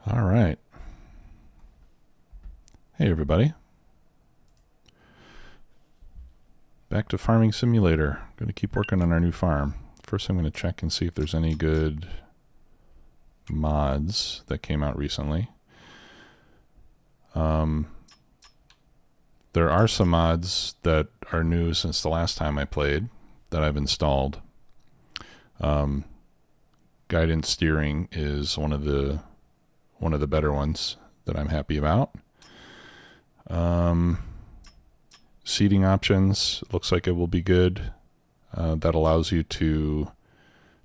All right. Hey, everybody. Back to Farming Simulator. I'm going to keep working on our new farm. First, I'm going to check and see if there's any good mods that came out recently. There are some mods that are new since the last time I played that I've installed. Guidance steering is one of the better ones that I'm happy about. Seeding options, looks like it will be good. That allows you to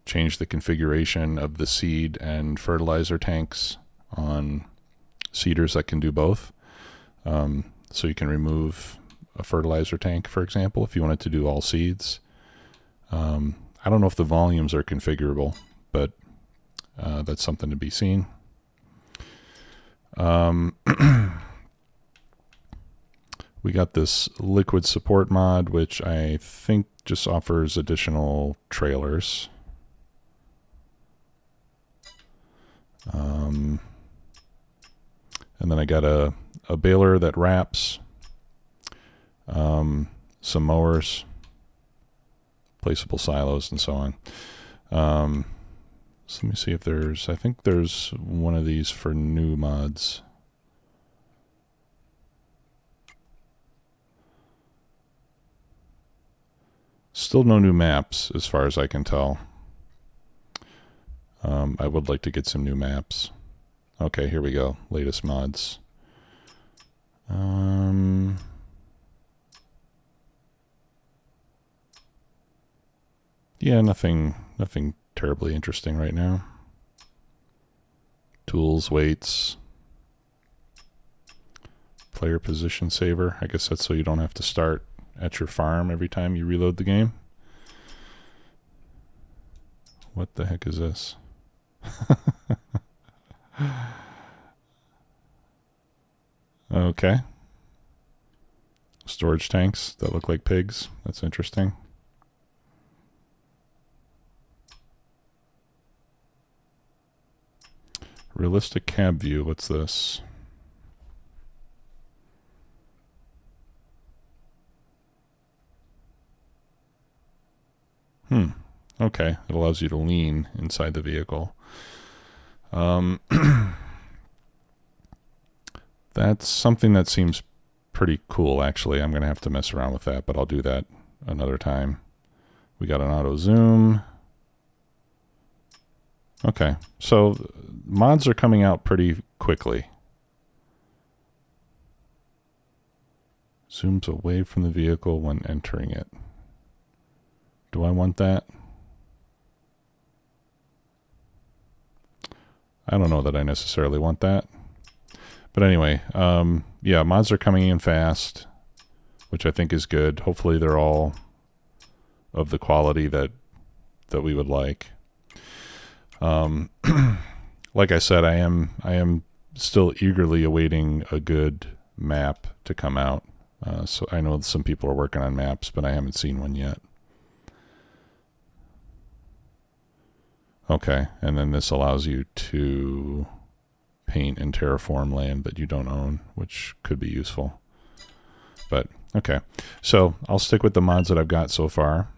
change the configuration of the seed and fertilizer tanks on seeders that can do both. So you can remove a fertilizer tank, for example, if you wanted to do all seeds. I don't know if the volumes are configurable, but that's something to be seen. We got this liquid support mod, which I think just offers additional trailers. And then I got a baler that wraps, some mowers, placeable silos, and so on. So let me see if I think there's one of these for new mods. Still no new maps as far as I can tell. I would like to get some new maps. Okay, here we go. Latest mods. Yeah, nothing terribly interesting right now. Tools, weights, player position saver. I guess that's so you don't have to start at your farm every time you reload the game. What the heck is this? Okay. Storage tanks that look like pigs. That's interesting. Realistic cab view. What's this? Okay. It allows you to lean inside the vehicle. That's something that seems pretty cool, actually. I'm going to have to mess around with that, but I'll do that another time. We got an auto zoom. Okay, so mods are coming out pretty quickly. Zooms away from the vehicle when entering it. Do I want that? I don't know that I necessarily want that. But anyway, yeah, mods are coming in fast, which I think is good. Hopefully they're all of the quality that we would like. Like I said, I am still eagerly awaiting a good map to come out. So I know some people are working on maps, but I haven't seen one yet. Okay, and then this allows you to paint and terraform land that you don't own, which could be useful. But okay, so I'll stick with the mods that I've got so far,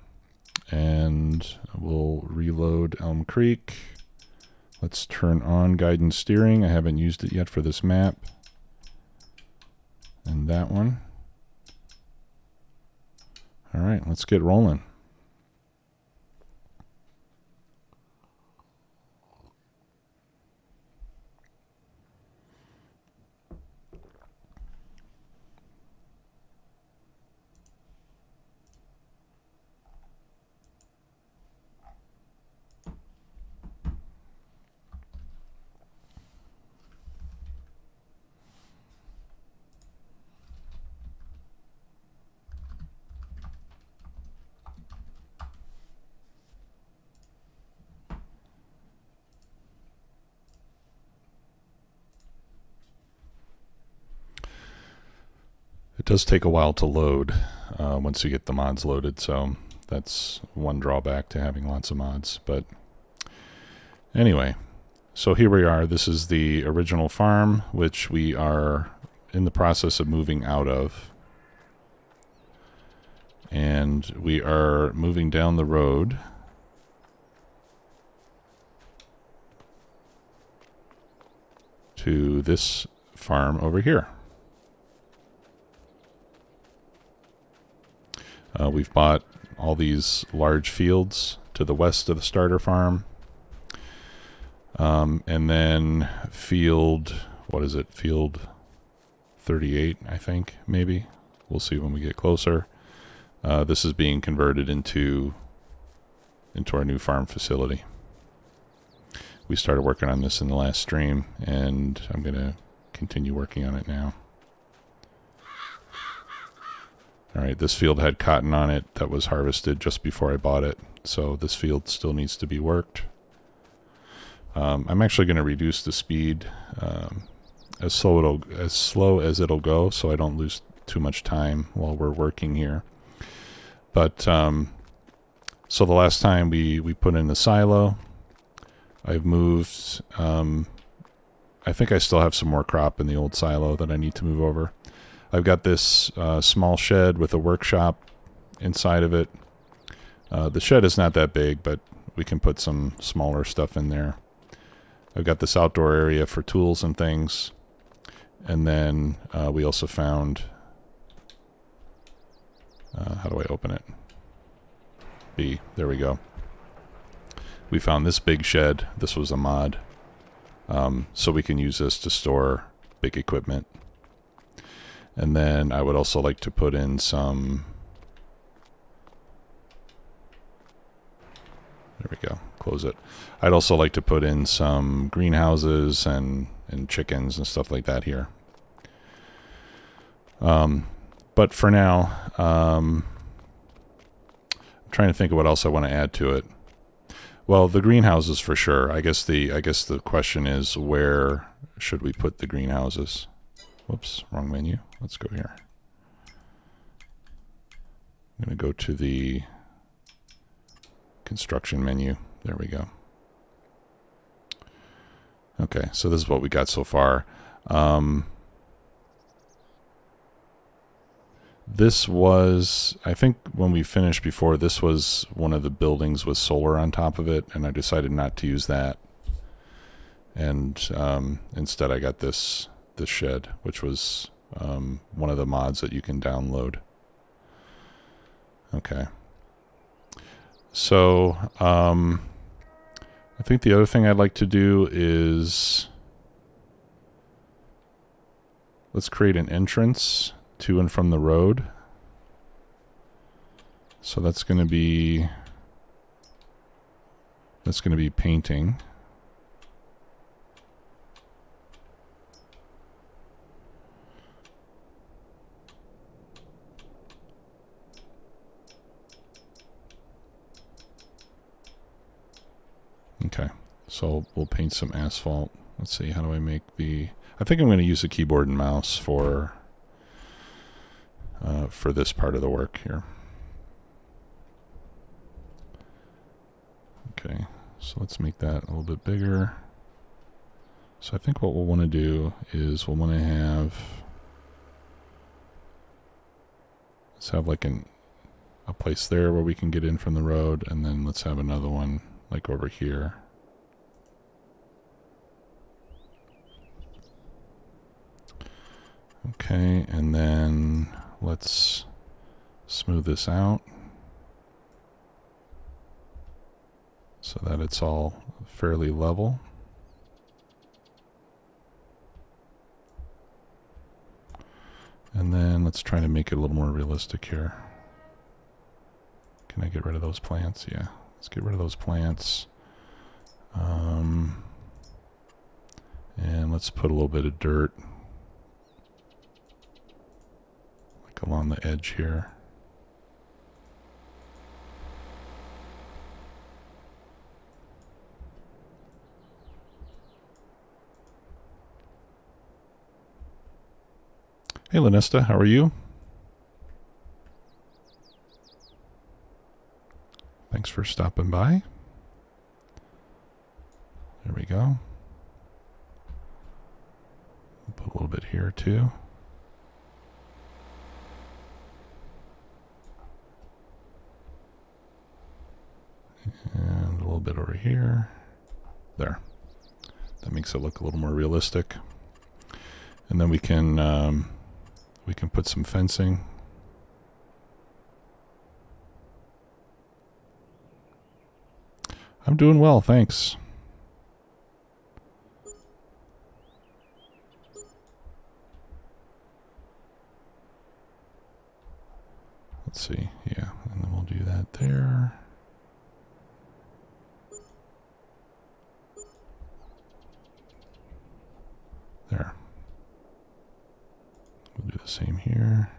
and we'll reload Elmcreek. Let's turn on guidance steering. I haven't used it yet for this map. And that one. All right, let's get rolling. It does take a while to load once you get the mods loaded, so that's one drawback to having lots of mods. But anyway, So here we are. This is the original farm, which we are in the process of moving out of. And we are moving down the road to this farm over here. We've bought all these large fields to the west of the starter farm. And then field, what is it? Field 38, I think, maybe. We'll see when we get closer. This is being converted into our new farm facility. We started working on this in the last stream, and I'm going to continue working on it now. All right, this field had cotton on it that was harvested just before I bought it, so this field still needs to be worked. I'm actually going to reduce the speed as slow as it'll go, so I don't lose too much time while we're working here. But so the last time we put in the silo, I've moved. I think I still have some more crop in the old silo that I need to move over. I've got this small shed with a workshop inside of it. The shed is not that big, but we can put some smaller stuff in there. I've got this outdoor area for tools and things. And then we also found, how do I open it? B, there we go. We found this big shed. This was a mod. So we can use this to store big equipment. And then I would also like to put in some, there we go, close it. I'd also like to put in some greenhouses and chickens and stuff like that here. But for now, I'm trying to think of what else I want to add to it. Well, the greenhouses for sure. I guess the question is, where should we put the greenhouses? Whoops, wrong menu. Let's go here. I'm going to go to the construction menu. There we go. Okay, so this is what we got so far. This was, I think when we finished before, this was one of the buildings with solar on top of it, and I decided not to use that. And instead I got this shed, which was one of the mods that you can download. Okay. So I think the other thing I'd like to do is let's create an entrance to and from the road. So that's going to be painting. Okay, so we'll paint some asphalt. Let's see, how do I make the... I think I'm going to use a keyboard and mouse for this part of the work here. Okay, so let's make that a little bit bigger. So I think what we'll want to do is we'll want to have... Let's have like a place there where we can get in from the road, and then let's have another one like over here. Okay, and then let's smooth this out so that it's all fairly level. And then let's try to make it a little more realistic here. Can I get rid of those plants? Yeah. Let's get rid of those plants. And let's put a little bit of dirt like along the edge here. Hey Lanesta, how are you? Thanks for stopping by. There we go. little bit here too. And a little bit over here. There. That makes it look a little more realistic. And then we can put some fencing. I'm doing well, thanks. Let's see, yeah, and then we'll do that there. There. We'll do the same here.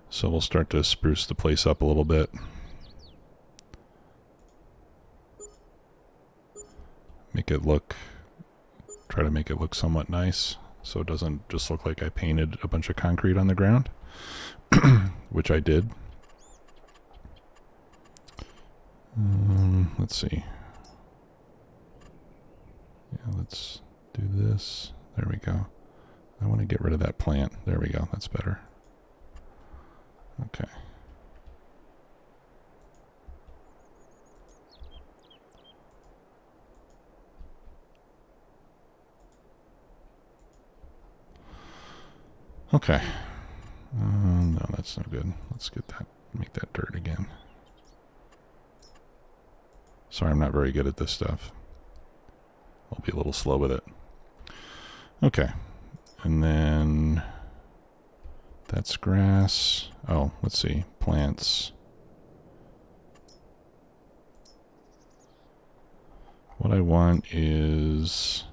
So we'll start to spruce the place up a little bit. Try to make it look somewhat nice, so it doesn't just look like I painted a bunch of concrete on the ground, which I did. Let's see. Yeah, let's do this. There we go. I want to get rid of that plant. There we go. That's better. Okay. Okay. No, that's no good. Let's make that dirt again. Sorry, I'm not very good at this stuff. I'll be a little slow with it. Okay. And then that's grass. Oh, let's see. Plants. What I want is...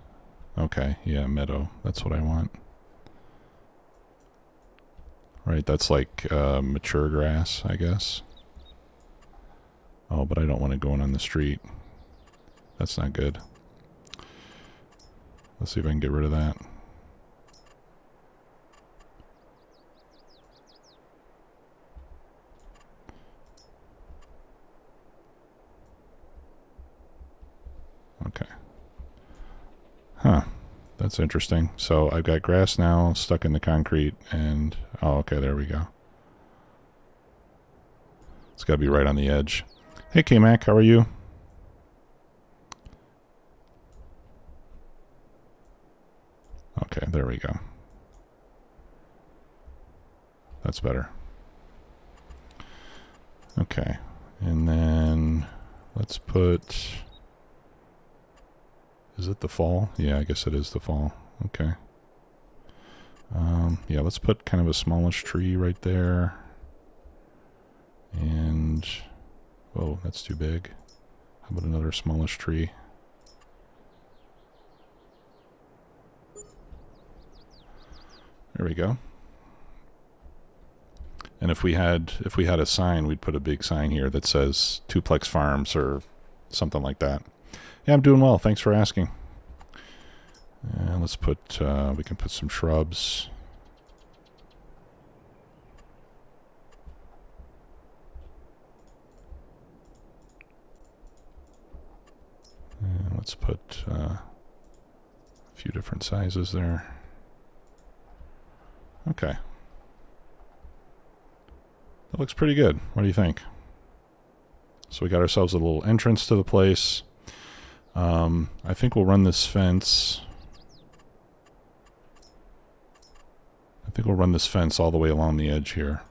Okay, yeah, meadow. That's what I want. Right, that's like mature grass, I guess. Oh, but I don't want it going on the street. That's not good. Let's see if I can get rid of that. Okay. Huh. That's interesting. So I've got grass now stuck in the concrete and... Oh, okay, there we go. It's got to be right on the edge. Hey, K-Mac, how are you? Okay, there we go. That's better. Okay, and then let's put... Is it the fall? Yeah, I guess it is the fall. Okay. Yeah, let's put kind of a smallish tree right there. And... Whoa, that's too big. How about another smallish tree? There we go. And if we had a sign, we'd put a big sign here that says Twoplex Farms or something like that. Yeah, I'm doing well. Thanks for asking. And let's put, we can put some shrubs. And let's put a few different sizes there. Okay. That looks pretty good. What do you think? So we got ourselves a little entrance to the place. I think we'll run this fence. I think we'll run this fence all the way along the edge here.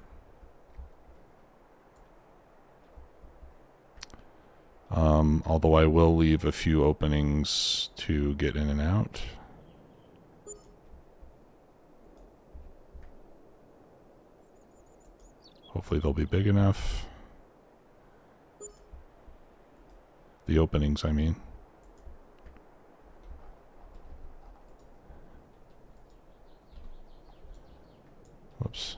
Although I will leave a few openings to get in and out. Hopefully they'll be big enough. The openings, I mean. Whoops.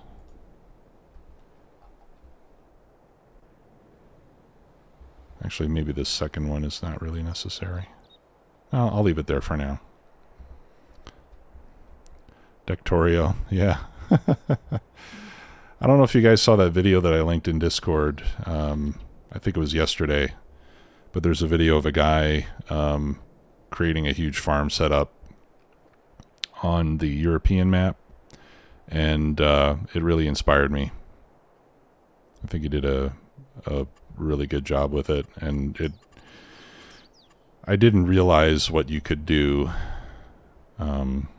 Actually, maybe this second one is not really necessary. I'll leave it there for now. Dectorio, yeah. I don't know if you guys saw that video that I linked in Discord. I think it was yesterday, but there's a video of a guy creating a huge farm setup on the European map, and it really inspired me. I think he did a really good job with it, and I didn't realize what you could do in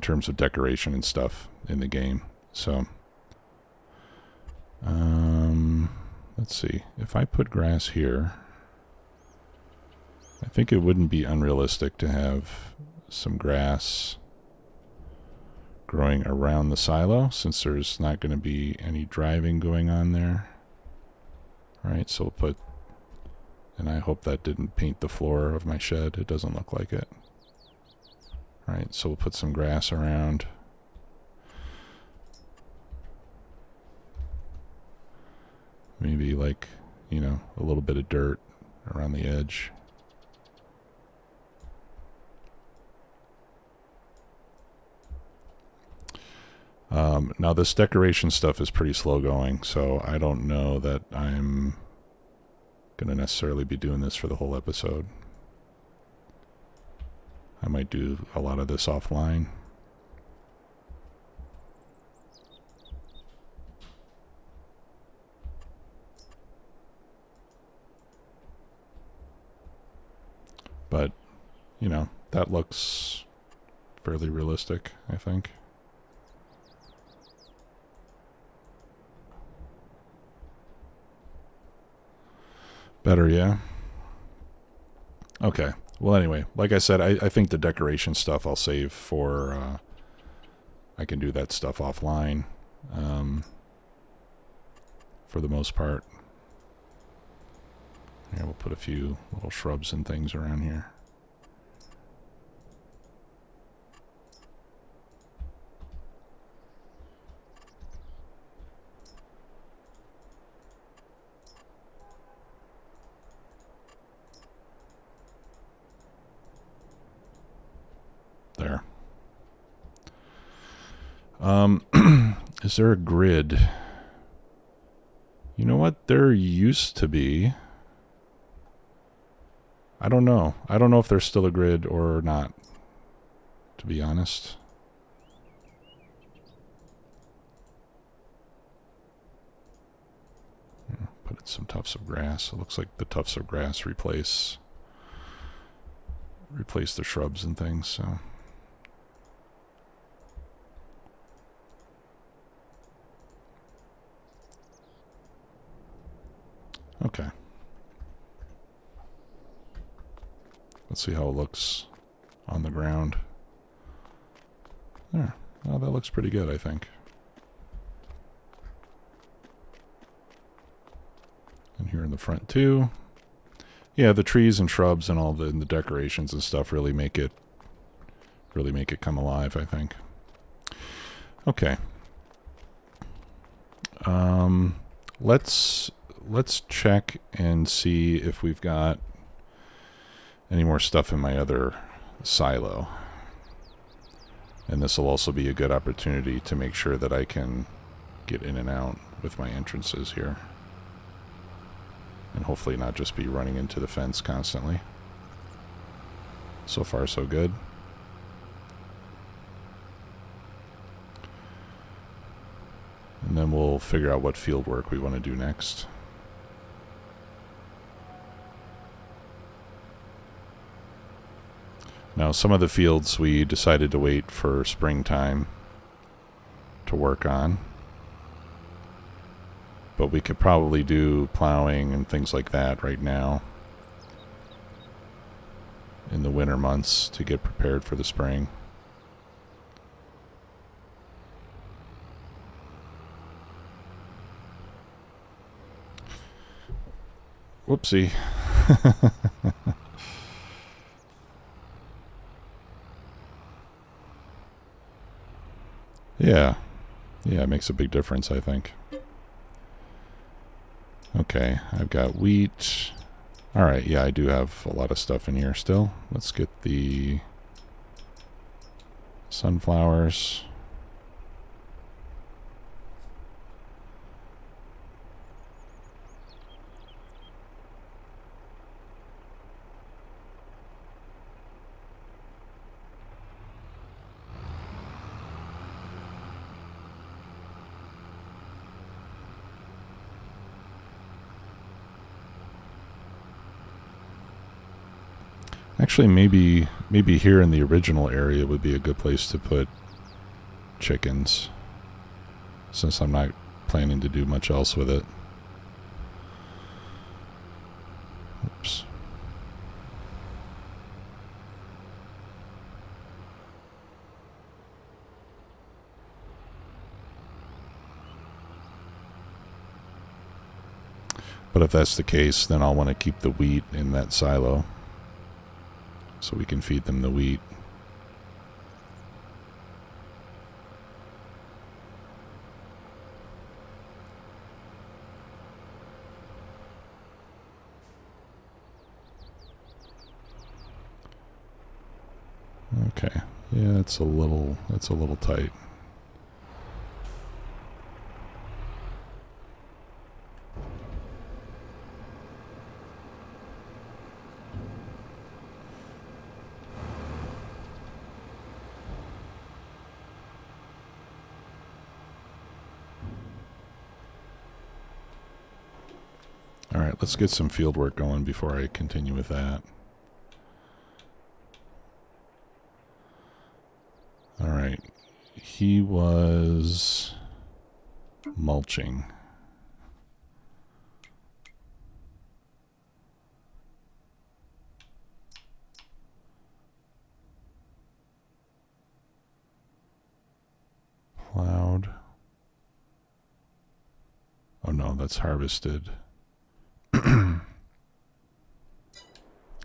terms of decoration and stuff in the game. So let's see, if I put grass here, I think it wouldn't be unrealistic to have some grass growing around the silo, since there's not going to be any driving going on there. All right, so we'll put, and I hope that didn't paint the floor of my shed. It doesn't look like it. All right, so we'll put some grass around. Maybe like, you know, a little bit of dirt around the edge. Now this decoration stuff is pretty slow going, so I don't know that I'm going to necessarily be doing this for the whole episode. I might do a lot of this offline. But, you know, that looks fairly realistic, I think. Better, yeah? Okay. Well, anyway, like I said, I think the decoration stuff I'll save for... I can do that stuff offline for the most part. Yeah, we'll put a few little shrubs and things around here. There. Is there a grid? You know what? There used to be. I don't know. I don't know if there's still a grid or not, to be honest. Put in some tufts of grass. It looks like the tufts of grass replace the shrubs and things, so... Okay. Let's see how it looks on the ground. There. Well, that looks pretty good, I think. And here in the front too. Yeah, the trees and shrubs and all the decorations and stuff really make it come alive, I think. Okay. Let's check and see if we've got any more stuff in my other silo. And this will also be a good opportunity to make sure that I can get in and out with my entrances here. And hopefully not just be running into the fence constantly. So far, so good. And then we'll figure out what field work we want to do next. Now, some of the fields we decided to wait for springtime to work on. But we could probably do plowing and things like that right now in the winter months to get prepared for the spring. Whoopsie. Yeah. Yeah, it makes a big difference, I think. Okay, I've got wheat. Alright, yeah, I do have a lot of stuff in here still. Let's get the sunflowers. Actually, maybe here in the original area would be a good place to put chickens, since I'm not planning to do much else with it. Oops. But if that's the case, then I'll want to keep the wheat in that silo, so we can feed them the wheat. Okay, yeah, it's a little tight. All right, let's get some field work going before I continue with that. All right, he was mulching. Plowed. Oh no, that's harvested.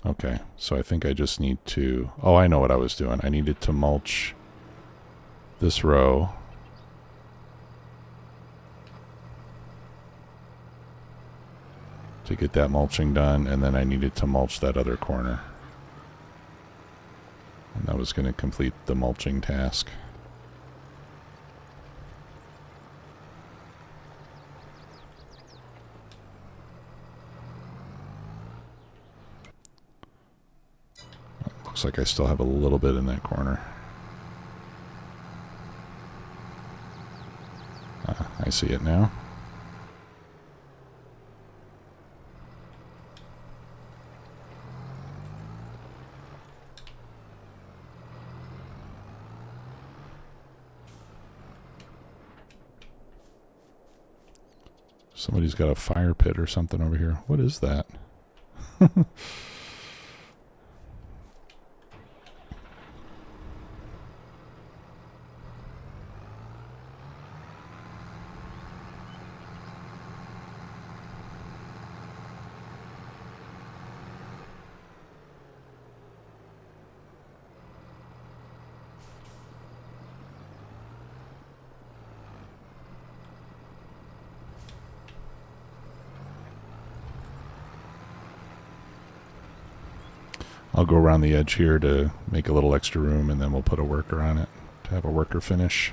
Okay, so I think I just need to... Oh, I know what I was doing. I needed to mulch this row. To get that mulching done, and then I needed to mulch that other corner. And that was going to complete the mulching task. Looks like I still have a little bit in that corner. I see it now. Somebody's got a fire pit or something over here. What is that? I'll go around the edge here to make a little extra room, and then we'll put a worker on it to have a worker finish.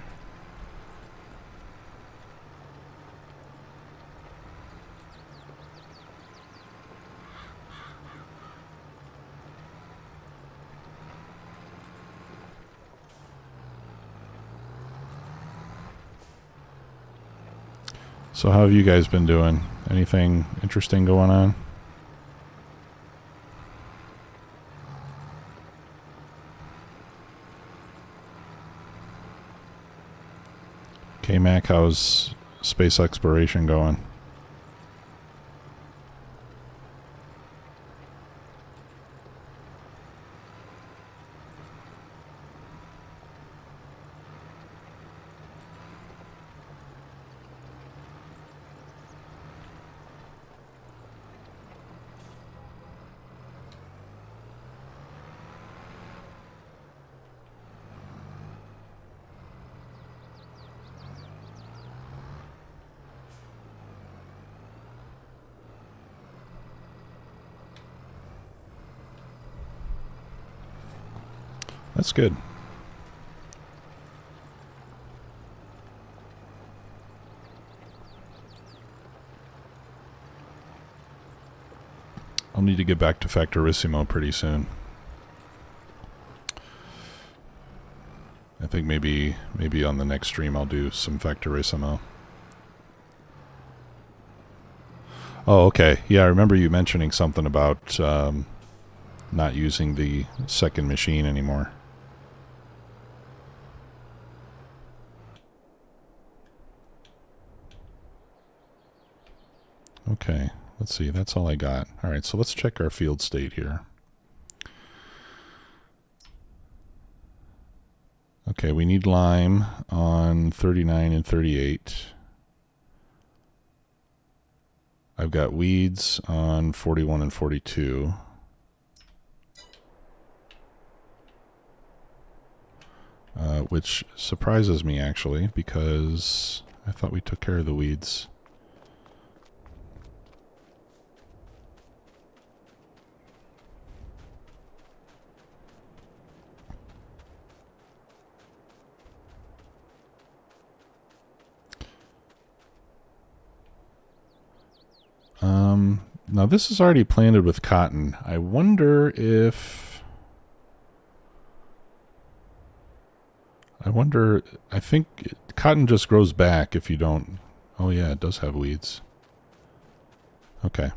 So how have you guys been doing? Anything interesting going on? K-Mac, how's space exploration going? That's good. I'll need to get back to Factorissimo pretty soon. I think maybe on the next stream I'll do some Factorissimo. Oh, okay. Yeah, I remember you mentioning something about not using the second machine anymore. Okay, let's see. That's all I got. All right, so let's check our field state here. Okay, we need lime on 39 and 38. I've got weeds on 41 and 42. Which surprises me, actually, because I thought we took care of the weeds. Now this is already planted with cotton. I wonder if... I think cotton just grows back if you don't... Oh yeah, it does have weeds. Okay.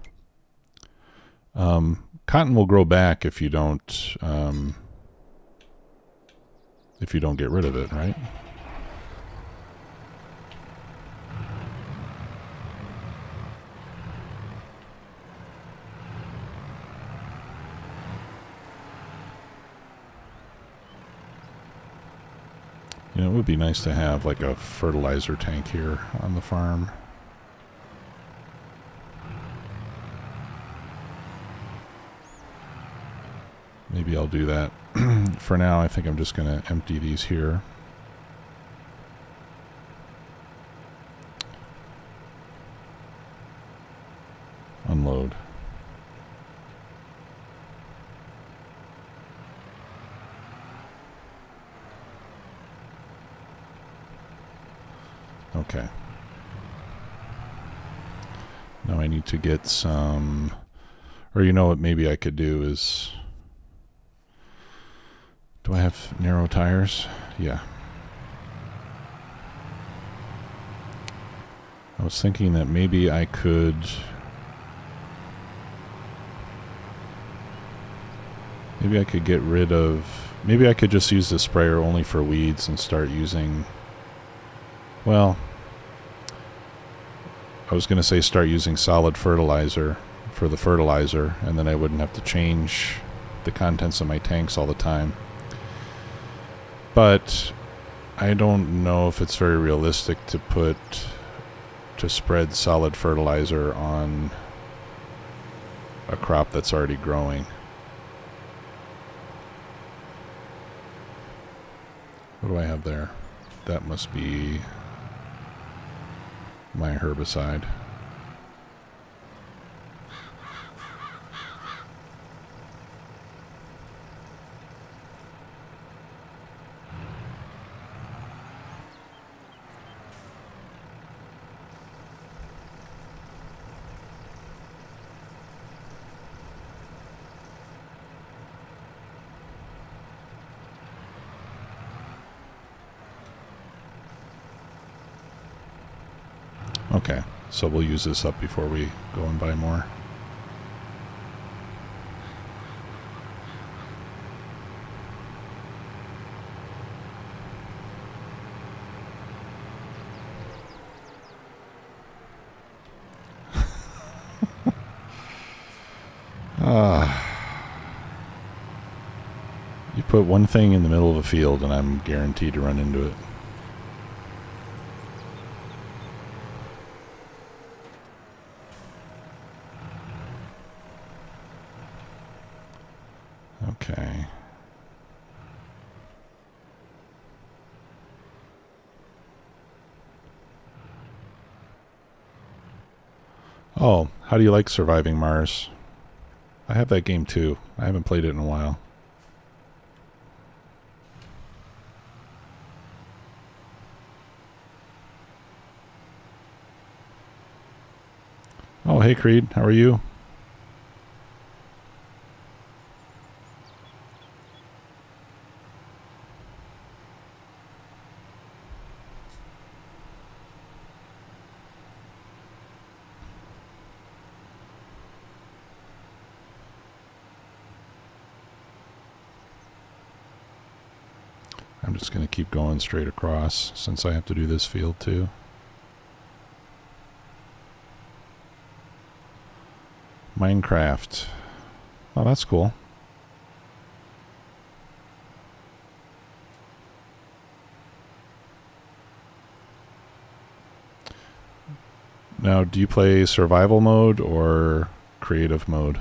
Cotton will grow back if you don't get rid of it, right? You know, it would be nice to have like a fertilizer tank here on the farm. Maybe I'll do that. For now, I think I'm just going to empty these here. Unload. Okay. Now I need to get some... Or you know what maybe I could do is... Do I have narrow tires? Yeah. I was thinking that maybe I could... Maybe I could get rid of... Maybe I could just use the sprayer only for weeds and start using... Well... I was going to say start using solid fertilizer for the fertilizer, and then I wouldn't have to change the contents of my tanks all the time. But I don't know if it's very realistic to spread solid fertilizer on a crop that's already growing. What do I have there? That must be my herbicide. Okay, so we'll use this up before we go and buy more. You put one thing in the middle of a field and I'm guaranteed to run into it. Okay. Oh, how do you like Surviving Mars? I have that game too. I haven't played it in a while. Oh, hey Creed, how are you? I'm just going to keep going straight across since I have to do this field too. Minecraft. Oh, that's cool. Now, do you play survival mode or creative mode?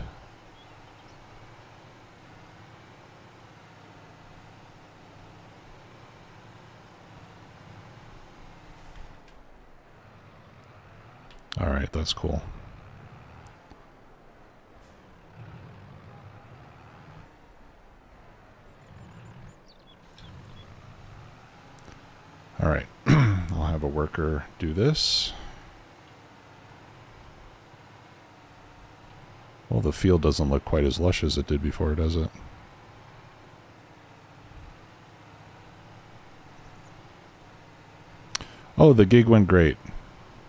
All right, that's cool. All right, I'll have a worker do this. Well, the field doesn't look quite as lush as it did before, does it? Oh, the gig went great.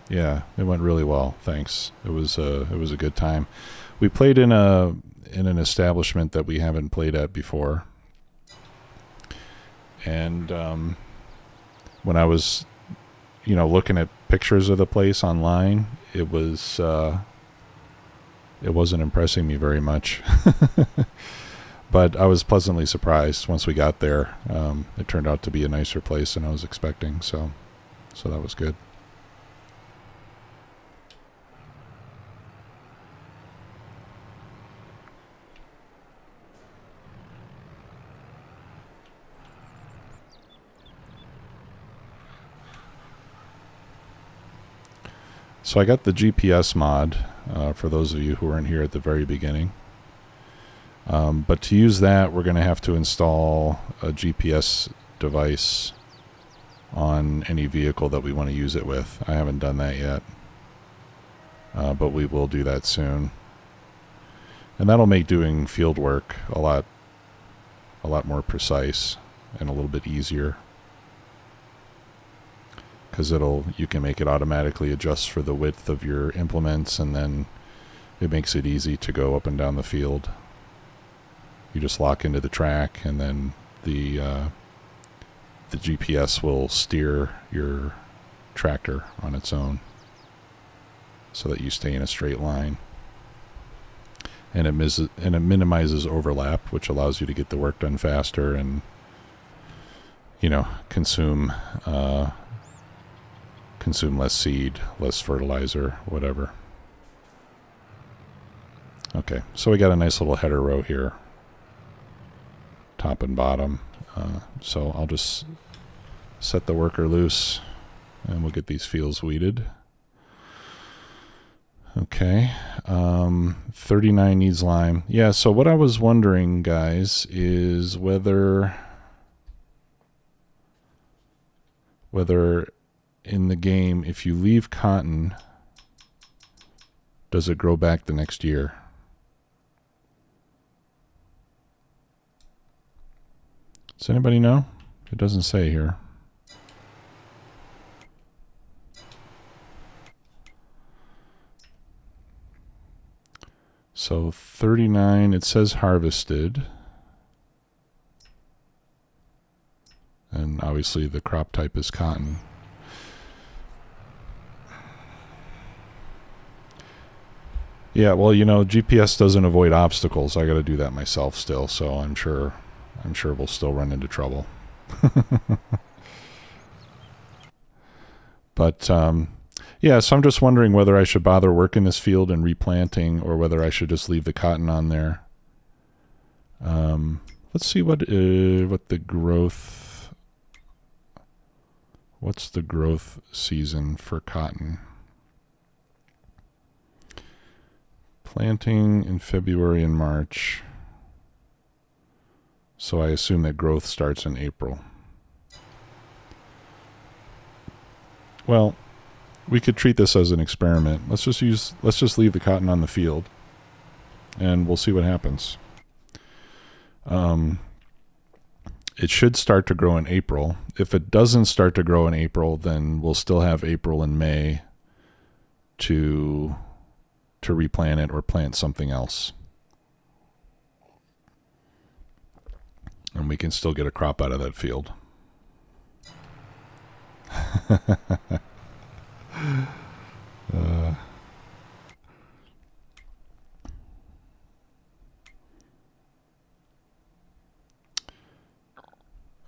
Yeah, it went really well. Thanks. It was a good time. We played in an establishment that we haven't played at before, and when I was, looking at pictures of the place online, it wasn't impressing me very much. But I was pleasantly surprised once we got there. It turned out to be a nicer place than I was expecting, so that was good. So I got the GPS mod, for those of you who weren't here at the very beginning. But to use that, we're going to have to install a GPS device on any vehicle that we want to use it with. I haven't done that yet, but we will do that soon. And that'll make doing field work a lot more precise and a little bit easier, because you can make it automatically adjust for the width of your implements, and then it makes it easy to go up and down the field. You just lock into the track, and then the GPS will steer your tractor on its own so that you stay in a straight line. And it minimizes overlap, which allows you to get the work done faster and, consume less seed, less fertilizer, whatever. Okay, so we got a nice little header row here, top and bottom. So I'll just set the worker loose and we'll get these fields weeded. Okay, 39 needs lime. Yeah, so what I was wondering, guys, is whether in the game, if you leave cotton, does it grow back the next year? Does anybody know? It doesn't say here. So 39, it says harvested. And obviously the crop type is cotton. Yeah, well, GPS doesn't avoid obstacles. I got to do that myself still, so I'm sure we'll still run into trouble. But yeah, so I'm just wondering whether I should bother working this field and replanting, or whether I should just leave the cotton on there. Let's see what the growth. What's the growth season for cotton? Planting in February and March. So I assume that growth starts in April. Well, we could treat this as an experiment. Let's just leave the cotton on the field, and we'll see what happens. It should start to grow in April. If it doesn't start to grow in April, then we'll still have April and May to replant it or plant something else. And we can still get a crop out of that field.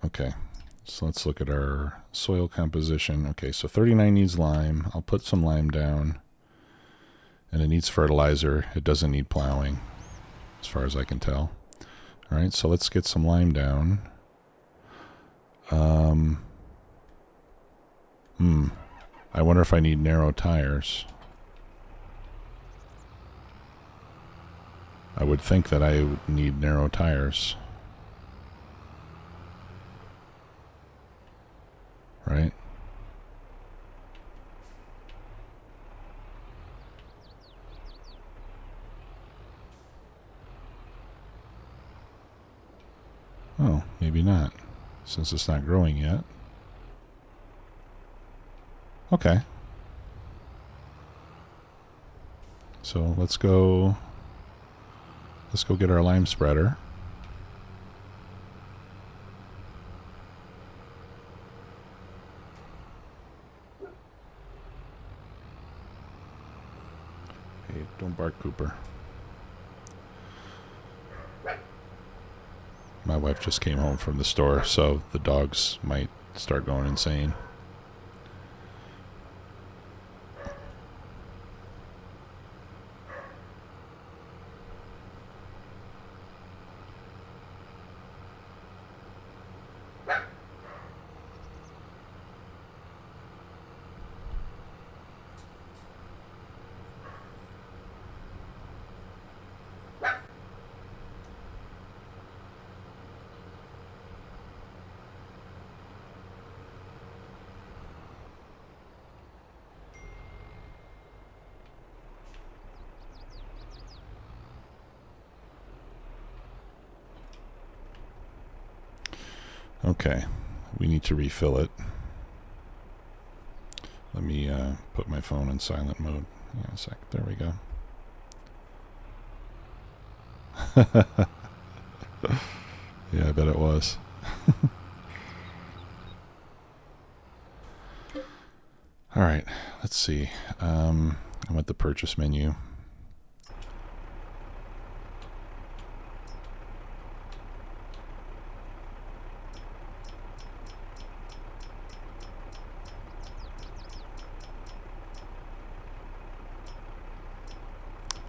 Okay, so let's look at our soil composition. Okay, so 39 needs lime. I'll put some lime down. And it needs fertilizer. It doesn't need plowing, as far as I can tell. All right, so let's get some lime down. I wonder if I need narrow tires. I would think that I would need narrow tires. Right? Oh, maybe not, since it's not growing yet. Okay. So let's go get our lime spreader. Hey, don't bark, Cooper. My wife just came home from the store, so the dogs might start going insane. Okay, we need to refill it. Let me put my phone in silent mode. Hang on a sec. There we go. Yeah, I bet it was. All right, let's see. I'm at the purchase menu.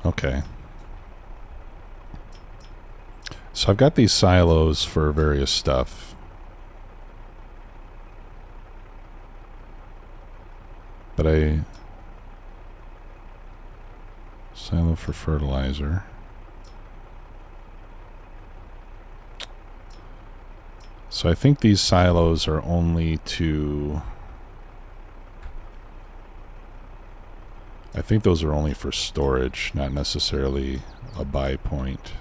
Okay. So I've got these silos for various stuff. But silo for fertilizer. So I think these silos are only to... I think those are only for storage, not necessarily a buy point.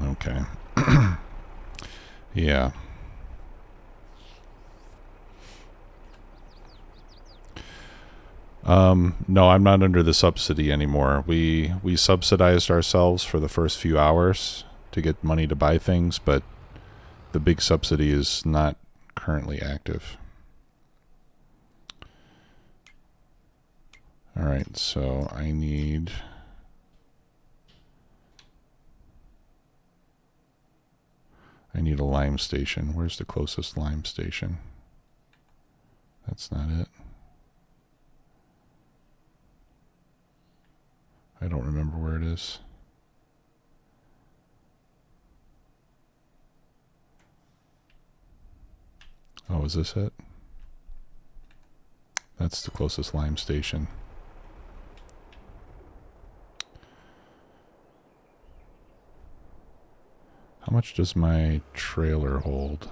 Okay. Yeah. No, I'm not under the subsidy anymore. We subsidized ourselves for the first few hours to get money to buy things, but the big subsidy is not currently active. All right, so I need... a lime station. Where's the closest lime station? That's not it. I don't remember where it is. Oh, is this it? That's the closest lime station. How much does my trailer hold?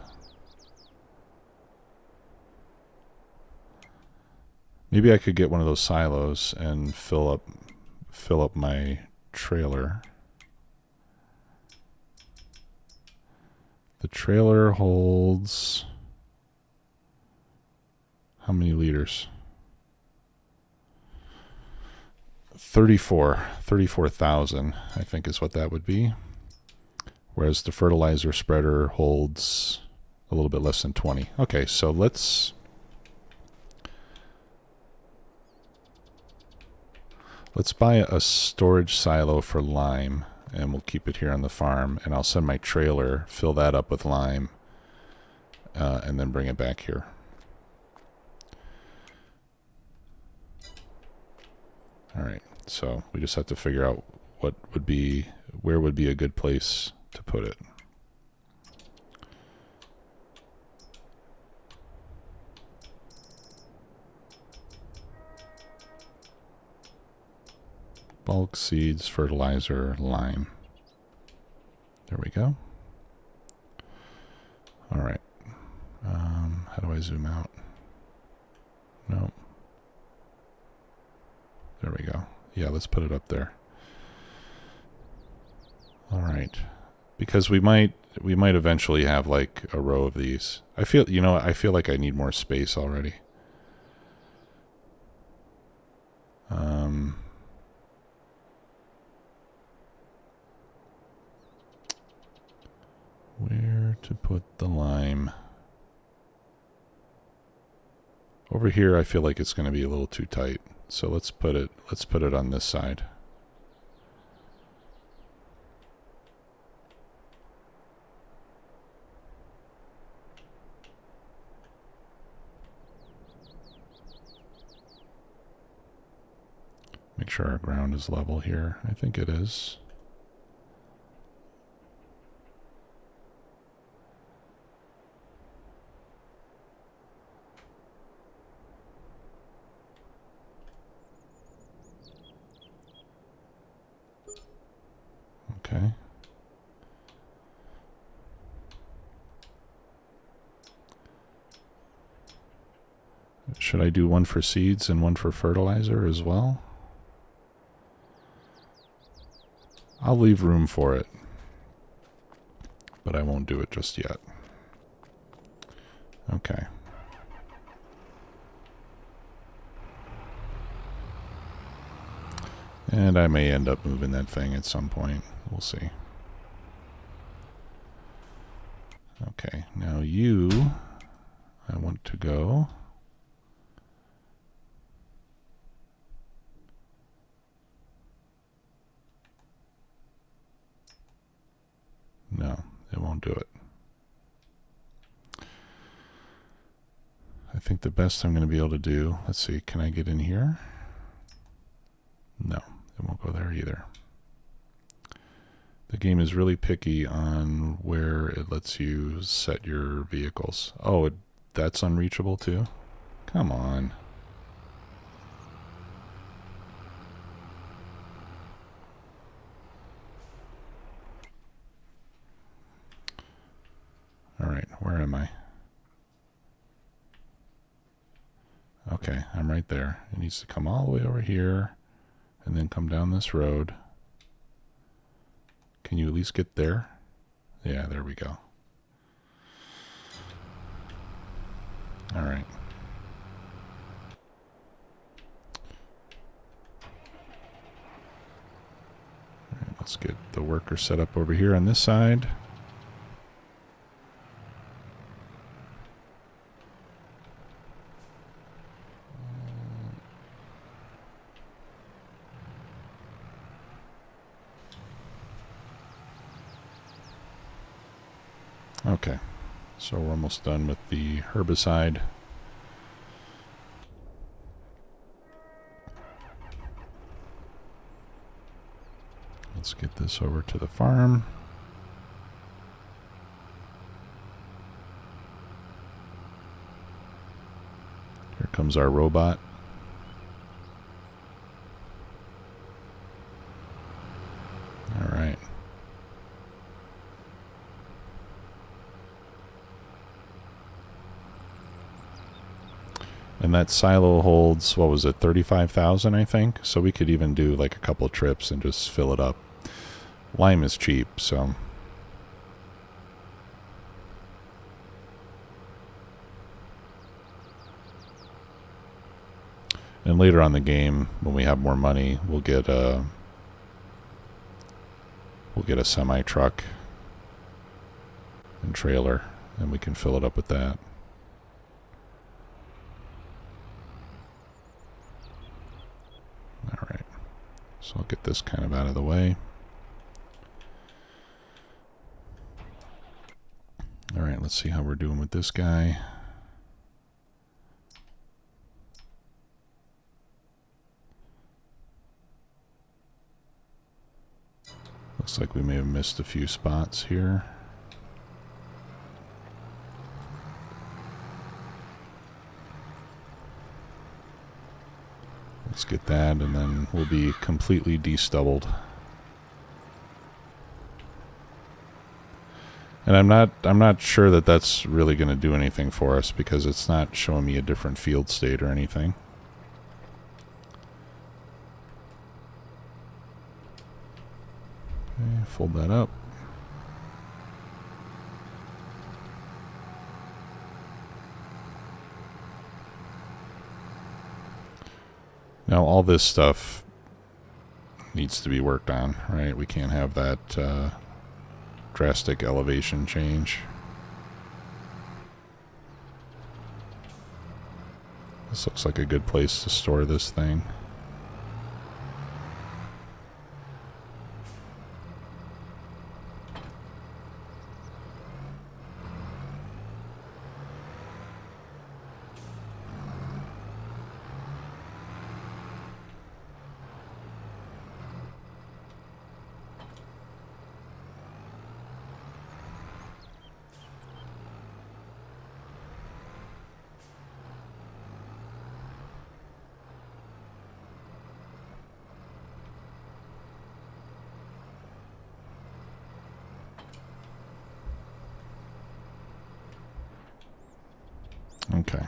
Maybe I could get one of those silos and fill up fill up my trailer. The trailer holds how many liters? 34,000, I think is what that would be. Whereas the fertilizer spreader holds a little bit less than 20. Okay, so let's buy a storage silo for lime, and we'll keep it here on the farm, and I'll send my trailer, fill that up with lime, and then bring it back here. All right, so we just have to figure out where would be a good place to put it. Bulk, seeds, fertilizer, lime. There we go. All right. How do I zoom out? Nope. There we go. Yeah, let's put it up there. All right. Because we might eventually have like a row of these. I feel like I need more space already. Where to put the lime? Over here I feel like it's going to be a little too tight. So let's put it on this side. Make sure our ground is level here. I think it is. Okay. Should I do one for seeds and one for fertilizer as well? I'll leave room for it, but I won't do it just yet. Okay. And I may end up moving that thing at some point. We'll see. Okay, now I want to go. No, it won't do it. I think the best I'm going to be able to do, let's see, can I get in here? No, it won't go there either. The game is really picky on where it lets you set your vehicles. Oh, that's unreachable too? Come on. All right, where am I? Okay, I'm right there. It needs to come all the way over here and then come down this road. Can you at least get there? Yeah, there we go. All right. All right, let's get the worker set up over here on this side. Okay, so we're almost done with the herbicide. Let's get this over to the farm. Here comes our robot. All right. And And that silo holds, what was it, 35,000, I think? So we could even do like a couple of trips and just fill it up. Lime is cheap, so... And later on in the game, when we have more money, we'll get a semi truck and trailer, and we can fill it up with that. All right, so I'll get this kind of out of the way. All right, let's see how we're doing with this guy. Looks like we may have missed a few spots here. Let's get that, and then we'll be completely de-stubbled. And I'm not sure that that's really going to do anything for us because it's not showing me a different field state or anything. Okay, fold that up. Now all this stuff needs to be worked on, right? We can't have that drastic elevation change. This looks like a good place to store this thing. Okay.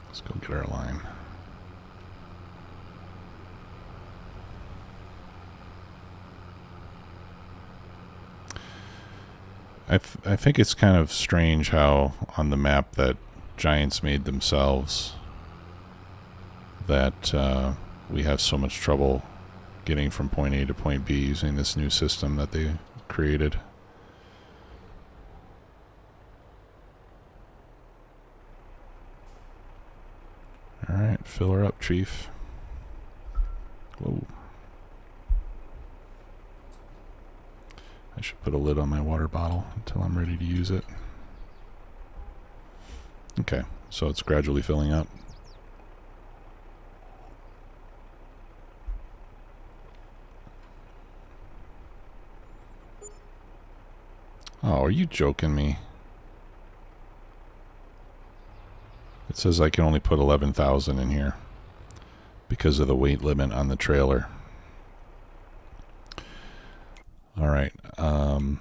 Let's go get our line. I think it's kind of strange how on the map that Giants made themselves that we have so much trouble getting from point A to point B using this new system that they created. Alright, fill her up, Chief. Whoa. I should put a lid on my water bottle until I'm ready to use it. Okay, so it's gradually filling up. Oh, are you joking me? It says I can only put 11,000 in here because of the weight limit on the trailer. All right. I'm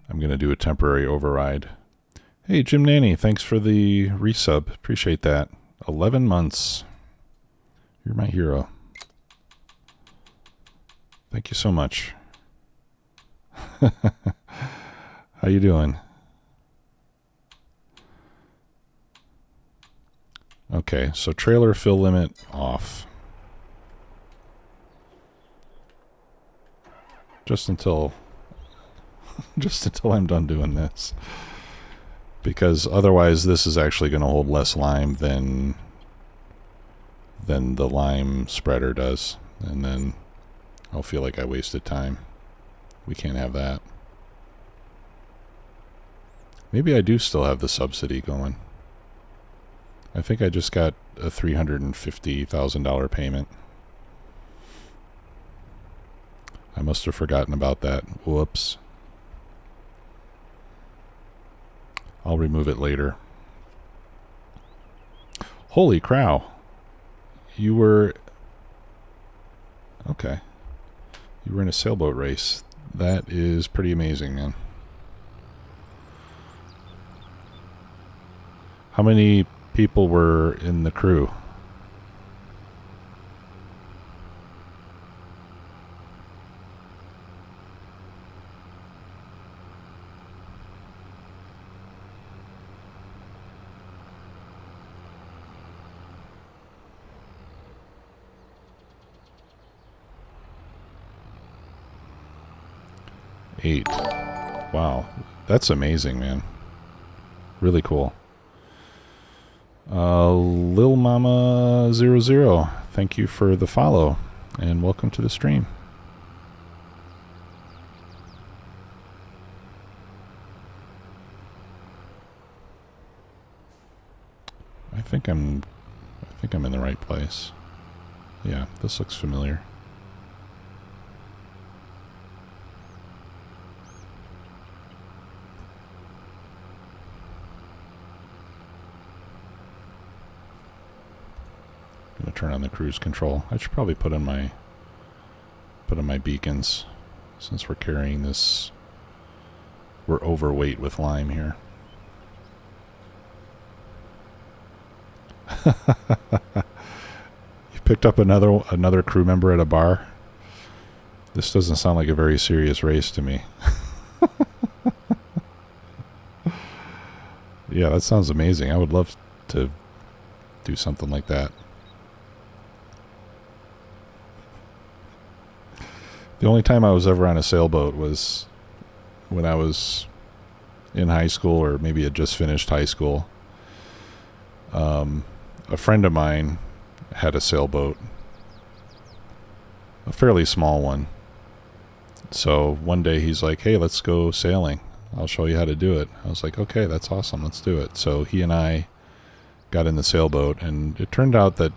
going to do a temporary override. Hey, Jim Nanny, thanks for the resub. Appreciate that. 11 months. You're my hero. Thank you so much. How you doing? Okay, so trailer fill limit off. Just until I'm done doing this. Because otherwise this is actually going to hold less lime than the lime spreader does. And then I'll feel like I wasted time. We can't have that. Maybe I do still have the subsidy going. I think I just got a $350,000 payment. I must have forgotten about that. Whoops. I'll remove it later. Holy crow. You were... Okay. You were in a sailboat race. That is pretty amazing, man. How many people were in the crew? Eight. Wow. That's amazing, man. Really cool. Lil Mama 00, thank you for the follow and welcome to the stream. I think I'm in the right place. Yeah, this looks familiar. I'm gonna turn on the cruise control. I should probably put on my beacons since we're carrying this. We're overweight with lime here. You picked up another crew member at a bar? This doesn't sound like a very serious race to me. Yeah, that sounds amazing. I would love to do something like that. The only time I was ever on a sailboat was when I was in high school, or maybe had just finished high school. A friend of mine had a sailboat, a fairly small one. So one day he's like, hey, let's go sailing. I'll show you how to do it. I was like, okay, that's awesome. Let's do it. So he and I got in the sailboat, and it turned out that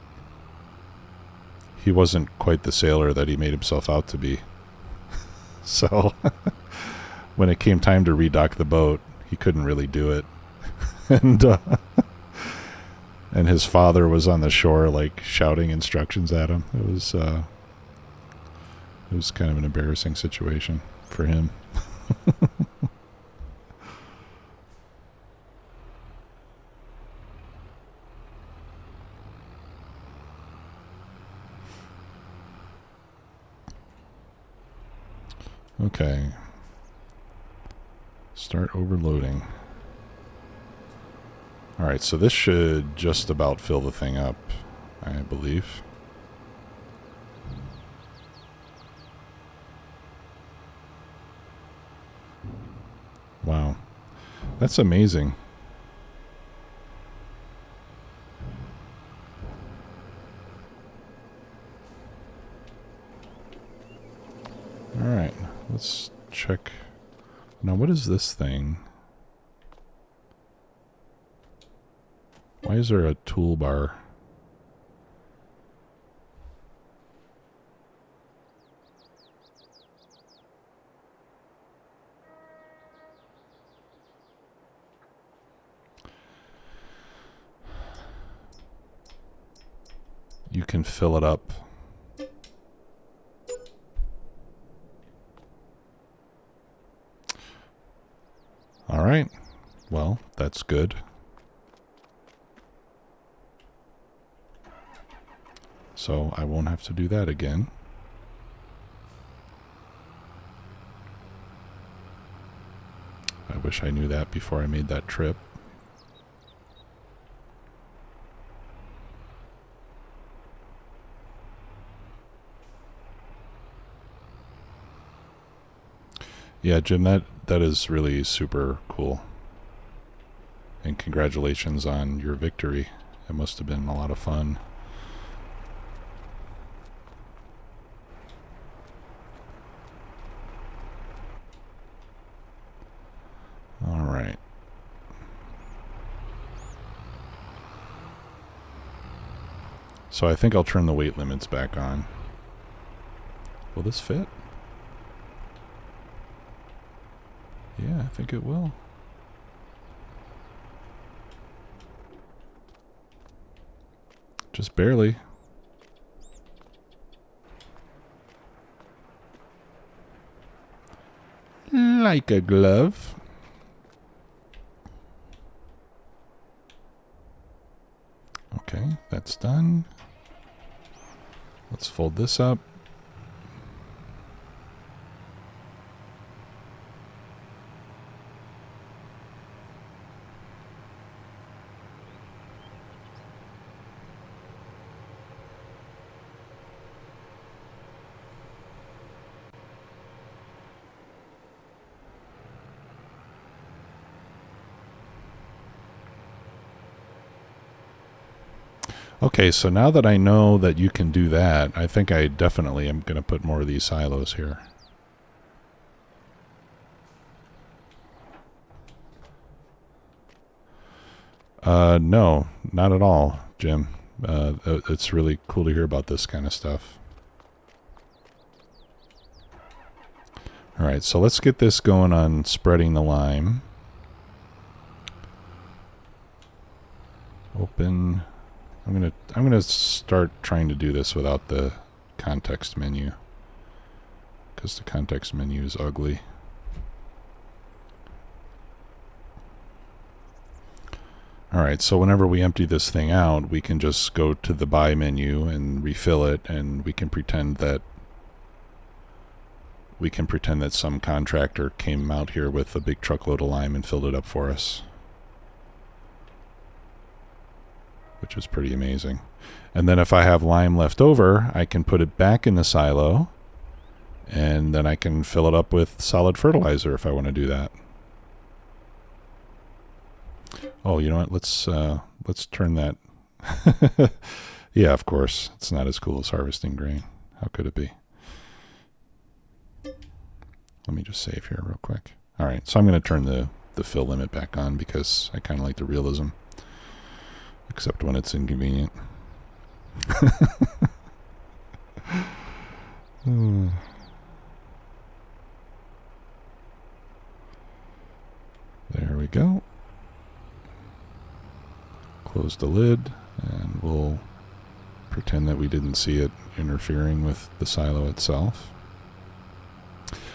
he wasn't quite the sailor that he made himself out to be. So when it came time to redock the boat, he couldn't really do it. And his father was on the shore, like, shouting instructions at him. It was kind of an embarrassing situation for him. Okay. Start overloading. Alright, so this should just about fill the thing up, I believe. Wow. That's amazing. Alright, let's check. Now, what is this thing? Why is there a toolbar? You can fill it up. All right. Well, that's good. So I won't have to do that again. I wish I knew that before I made that trip. Yeah, Jim, that is really super cool. And congratulations on your victory. It must have been a lot of fun. All right. So I think I'll turn the weight limits back on. Will this fit? Yeah, I think it will. Just barely. Like a glove. that's done. Let's fold this up. Okay, so now that I know that you can do that, I think I definitely am going to put more of these silos here. No, not at all, Jim. It's really cool to hear about this kind of stuff. All right, so let's get this going on spreading the lime. Open. I'm gonna start trying to do this without the context menu, because the context menu is ugly. Alright, so whenever we empty this thing out, we can just go to the buy menu and refill it, and we can pretend that some contractor came out here with a big truckload of lime and filled it up for us, which is pretty amazing. And then if I have lime left over, I can put it back in the silo, and then I can fill it up with solid fertilizer if I want to do that. Oh, you know what? Let's turn that. Yeah, of course. It's not as cool as harvesting grain. How could it be? Let me just save here real quick. All right, so I'm going to turn the fill limit back on because I kind of like the realism, except when it's inconvenient. There we go. Close the lid, and we'll pretend that we didn't see it interfering with the silo itself.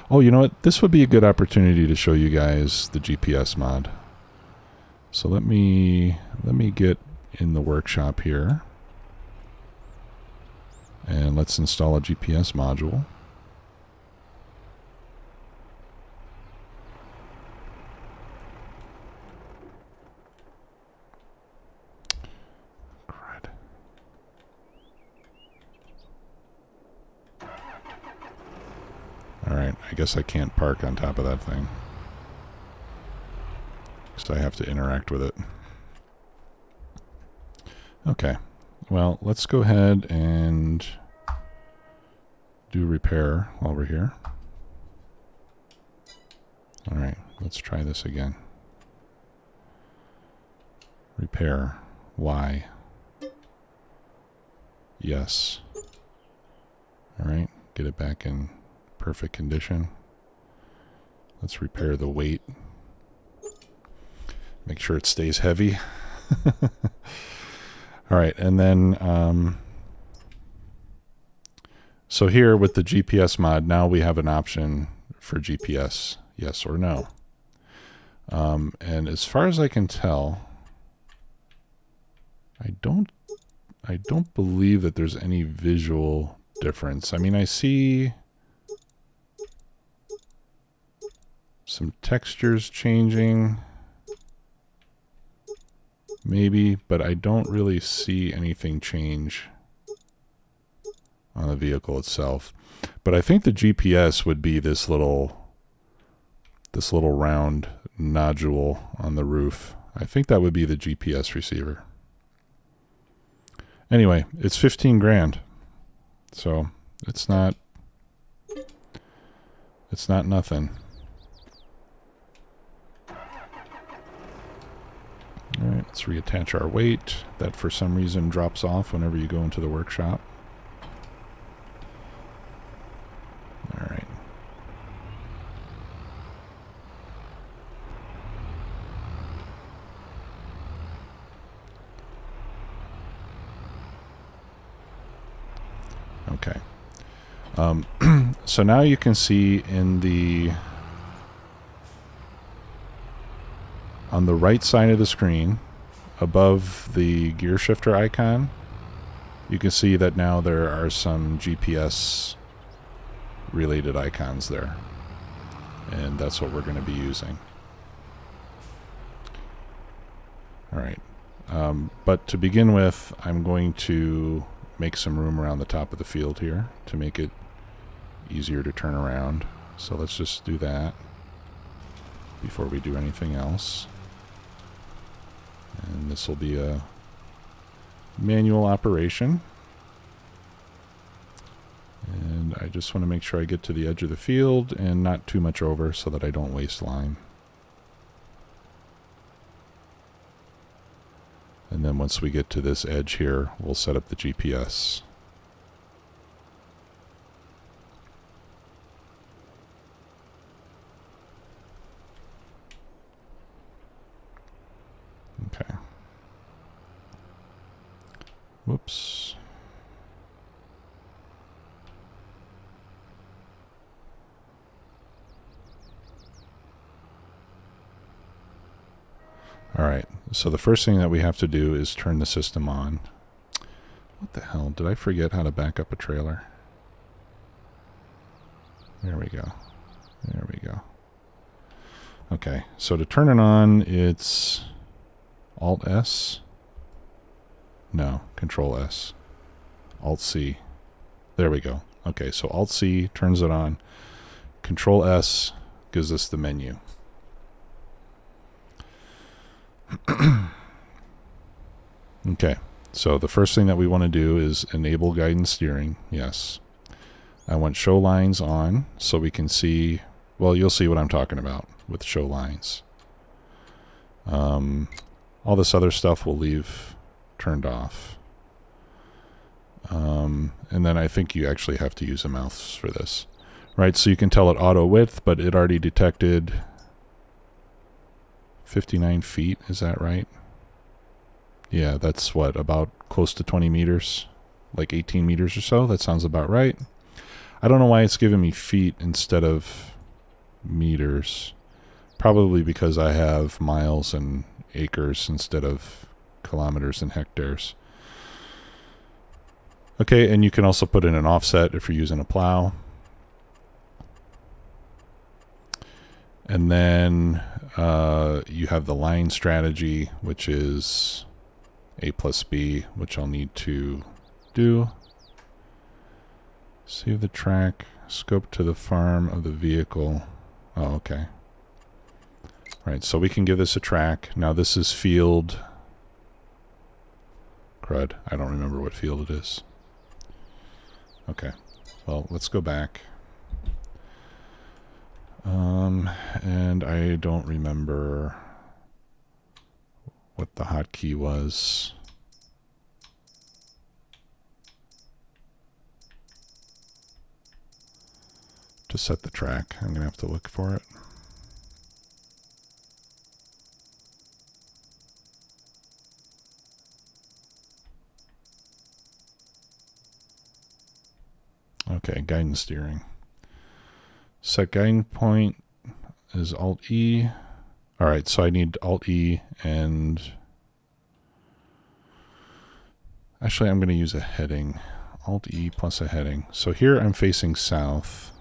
Oh, you know what? This would be a good opportunity to show you guys the GPS mod. So let me get in the workshop here, and let's install a GPS module. Alright, I guess I can't park on top of that thing, so I have to interact with it. Okay, well, let's go ahead and do repair while we're here. Alright, let's try this again. Repair. Y. Yes. Alright, get it back in perfect condition. Let's repair the weight. Make sure it stays heavy. Alright, and then so here with the GPS mod, now we have an option for GPS, yes or no. And as far as I can tell, I don't believe that there's any visual difference. I mean, I see some textures changing, maybe, but I don't really see anything change on the vehicle itself. But I think the GPS would be this little round nodule on the roof. I think that would be the GPS receiver. Anyway, it's 15 grand. So it's not nothing. All right, let's reattach our weight. That for some reason drops off whenever you go into the workshop. All right. Okay. So now you can see on the right side of the screen, above the gear shifter icon, You can see that now there are some GPS related icons there, and that's what we're going to be using. All right, but to begin with, I'm going to make some room around the top of the field here to make it easier to turn around. So let's just do that before we do anything else. And this will be a manual operation. And I just want to make sure I get to the edge of the field and not too much over so that I don't waste line. And then once we get to this edge here, we'll set up the GPS. Okay. Whoops. All right, so the first thing that we have to do is turn the system on. What the hell? Did I forget how to back up a trailer? There we go. There we go. Okay, so to turn it on, it's Alt-S. No, Control-S. Alt-C. There we go. Okay, so Alt-C turns it on. Control-S gives us the menu. Okay, so the first thing that we want to do is enable guidance steering. Yes. I want show lines on so we can see, well, you'll see what I'm talking about with show lines. All this other stuff we'll leave turned off. And then I think you actually have to use a mouse for this. Right, so you can tell it auto width, but it already detected 59 feet, is that right? Yeah, that's what, about close to 20 meters, like 18 meters or so. That sounds about right. I don't know why it's giving me feet instead of meters. Probably because I have miles and acres instead of kilometers and hectares. Okay, and you can also put in an offset if you're using a plow. And then you have the line strategy, which is A plus B, which I'll need to do. Save the track, scope to the farm of the vehicle. Oh, okay. Right, so we can give this a track. Now this is field. Crud, I don't remember what field it is. Okay, well, let's go back. And I don't remember what the hotkey was. To set the track. I'm going to have to look for it. Okay, guidance steering. Set guiding point is Alt-E. Alright, so I need Alt-E and... Actually, I'm going to use a heading. Alt-E plus a heading. So here I'm facing south.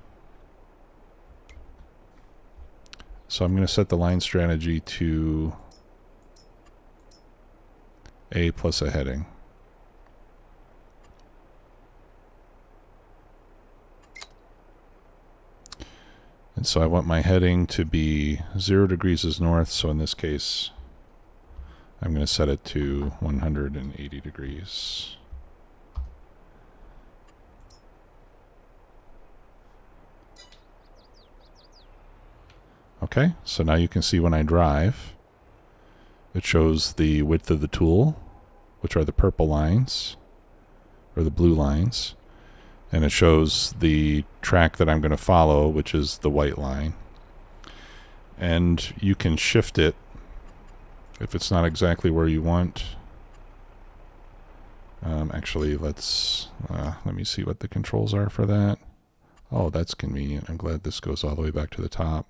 So I'm going to set the line strategy to A plus a heading. And so I want my heading to be 0 degrees is north, so in this case I'm going to set it to 180 degrees. Okay, so now you can see when I drive, it shows the width of the tool, which are the purple lines, or the blue lines, and it shows the track that I'm going to follow, which is the white line. And you can shift it if it's not exactly where you want. Actually, let me see what the controls are for that. Oh, that's convenient. I'm glad this goes all the way back to the top.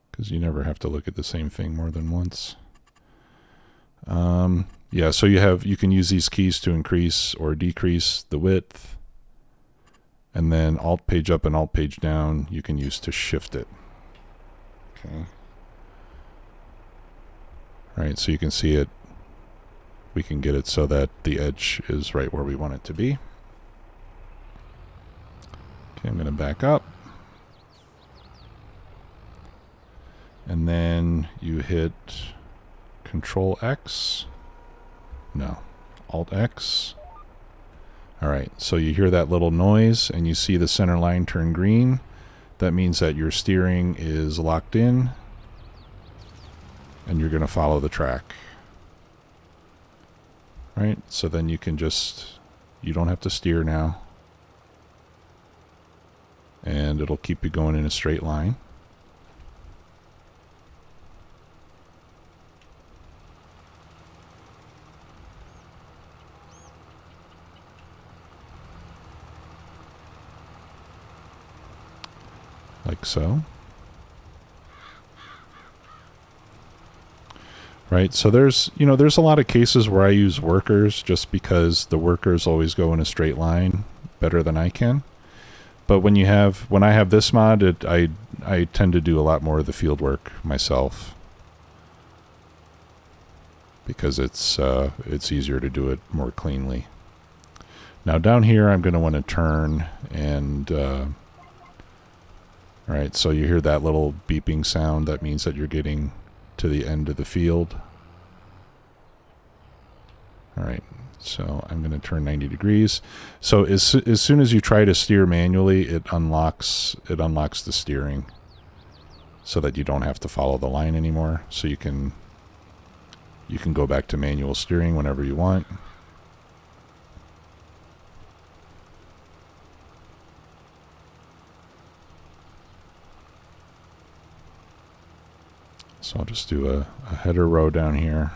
Because you never have to look at the same thing more than once. Yeah, so you can use these keys to increase or decrease the width. And then Alt page up and Alt page down you can use to shift it. Okay. All right, so you can see it. We can get it so that the edge is right where we want it to be. Okay, I'm going to back up. And then you hit Control X. No, Alt X. All right, so you hear that little noise and you see the center line turn green. That means that your steering is locked in and you're going to follow the track. Right, so then you can you don't have to steer now. And it'll keep you going in a straight line. Like so. Right, so there's a lot of cases where I use workers just because the workers always go in a straight line better than I can. But when I have this mod, I tend to do a lot more of the field work myself because it's easier to do it more cleanly. Now down here, I'm going to want to turn and all right, so you hear that little beeping sound. That means that you're getting to the end of the field. All right, so I'm going to turn 90 degrees. So as soon as you try to steer manually, it unlocks the steering so that you don't have to follow the line anymore. So you can go back to manual steering whenever you want. So I'll just do a header row down here.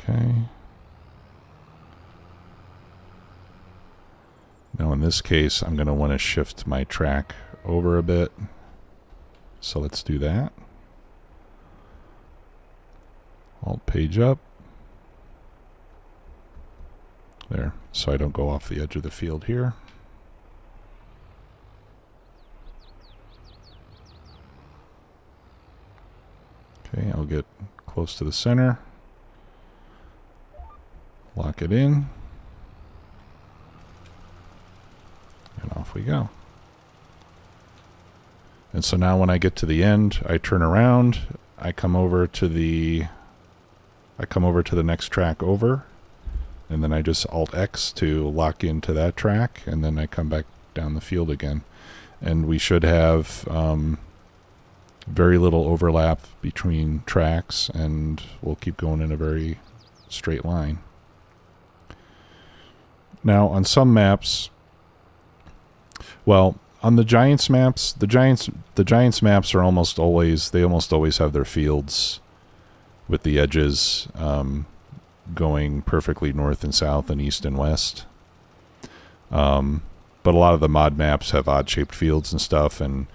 Okay. Now in this case, I'm going to want to shift my track over a bit. So let's do that. Alt page up. There, so I don't go off the edge of the field here. Okay, I'll get close to the center. Lock it in. And off we go. And so now when I get to the end, I turn around, I come over to the next track over. And then I just Alt X to lock into that track, and then I come back down the field again. And we should have very little overlap between tracks, and we'll keep going in a very straight line. Now, on some maps, well, on the Giants maps, the Giants maps are almost always have their fields with the edges going perfectly north and south and east and west. But a lot of the mod maps have odd-shaped fields and stuff, and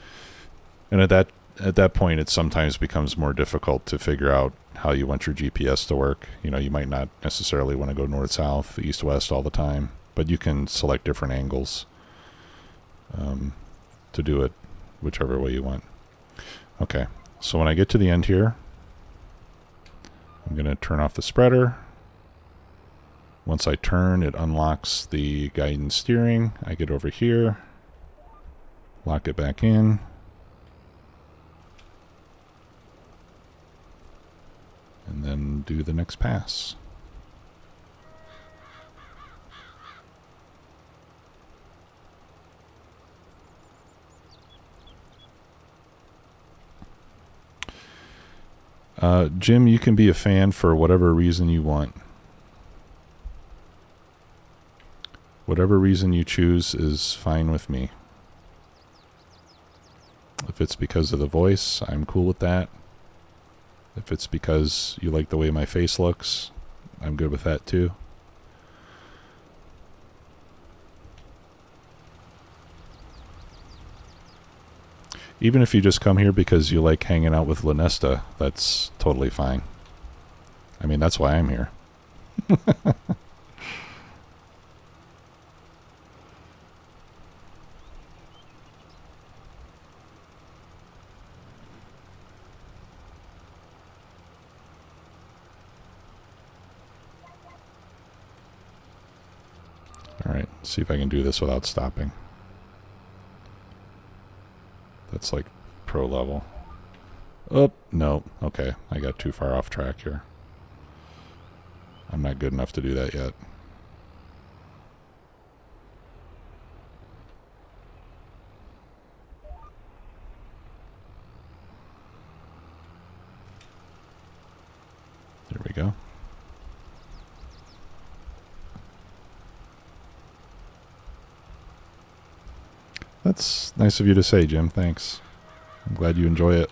at that point, it sometimes becomes more difficult to figure out how you want your GPS to work. You might not necessarily want to go north-south, east-west all the time, but you can select different angles to do it whichever way you want. Okay, so when I get to the end here, I'm going to turn off the spreader. Once I turn, it unlocks the guidance steering. I get over here, lock it back in. And then do the next pass. Jim, you can be a fan for whatever reason you want. Whatever reason you choose is fine with me. If it's because of the voice, I'm cool with that. If it's because you like the way my face looks, I'm good with that too. Even if you just come here because you like hanging out with Lanesta, that's totally fine. I mean, that's why I'm here. Alright, see if I can do this without stopping. That's like pro level. Oh, no. Okay, I got too far off track here. I'm not good enough to do that yet. There we go. That's nice of you to say, Jim. Thanks. I'm glad you enjoy it.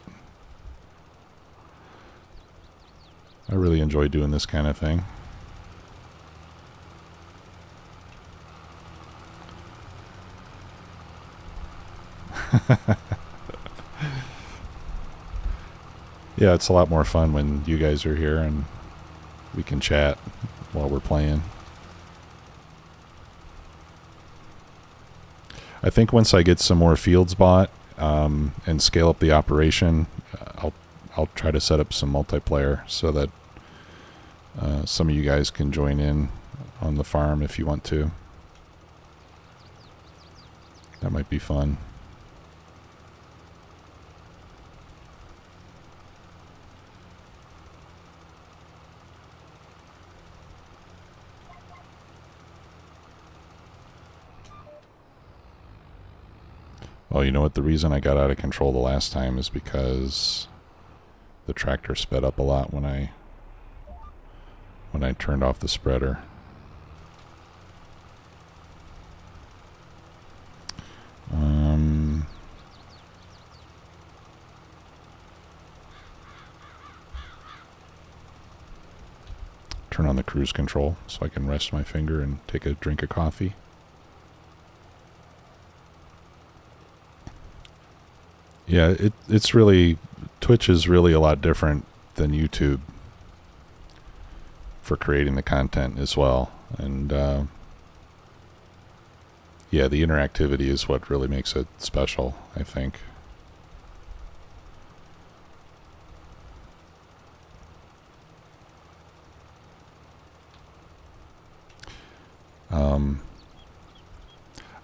I really enjoy doing this kind of thing. Yeah, it's a lot more fun when you guys are here and we can chat while we're playing. I think once I get some more fields bought and scale up the operation, I'll try to set up some multiplayer so that some of you guys can join in on the farm if you want to. That might be fun. Well, you know what? The reason I got out of control the last time is because the tractor sped up a lot when I turned off the spreader. Turn on the cruise control so I can rest my finger and take a drink of coffee. Yeah, it's really, Twitch is really a lot different than YouTube for creating the content as well. And yeah, the interactivity is what really makes it special, I think.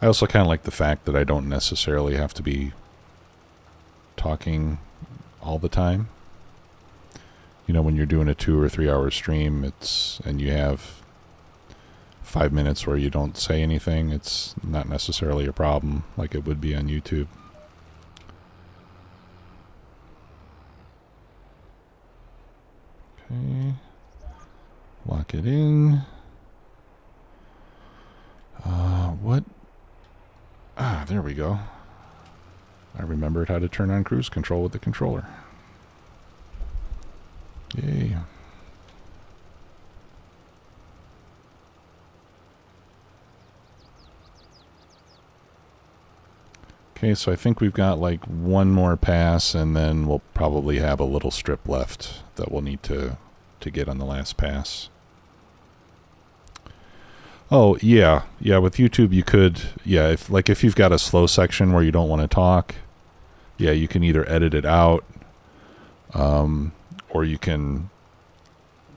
I also kind of like the fact that I don't necessarily have to be talking all the time. You know, when you're doing a 2 or 3 hour stream, and you have 5 minutes where you don't say anything, it's not necessarily a problem like it would be on YouTube. Okay, lock it in. What? Ah, there we go. I remembered how to turn on cruise control with the controller. Yay. Okay, so I think we've got like one more pass, and then we'll probably have a little strip left that we'll need to get on the last pass. Oh, yeah. Yeah, with YouTube you could, yeah, if you've got a slow section where you don't want to talk, yeah, you can either edit it out, or you can,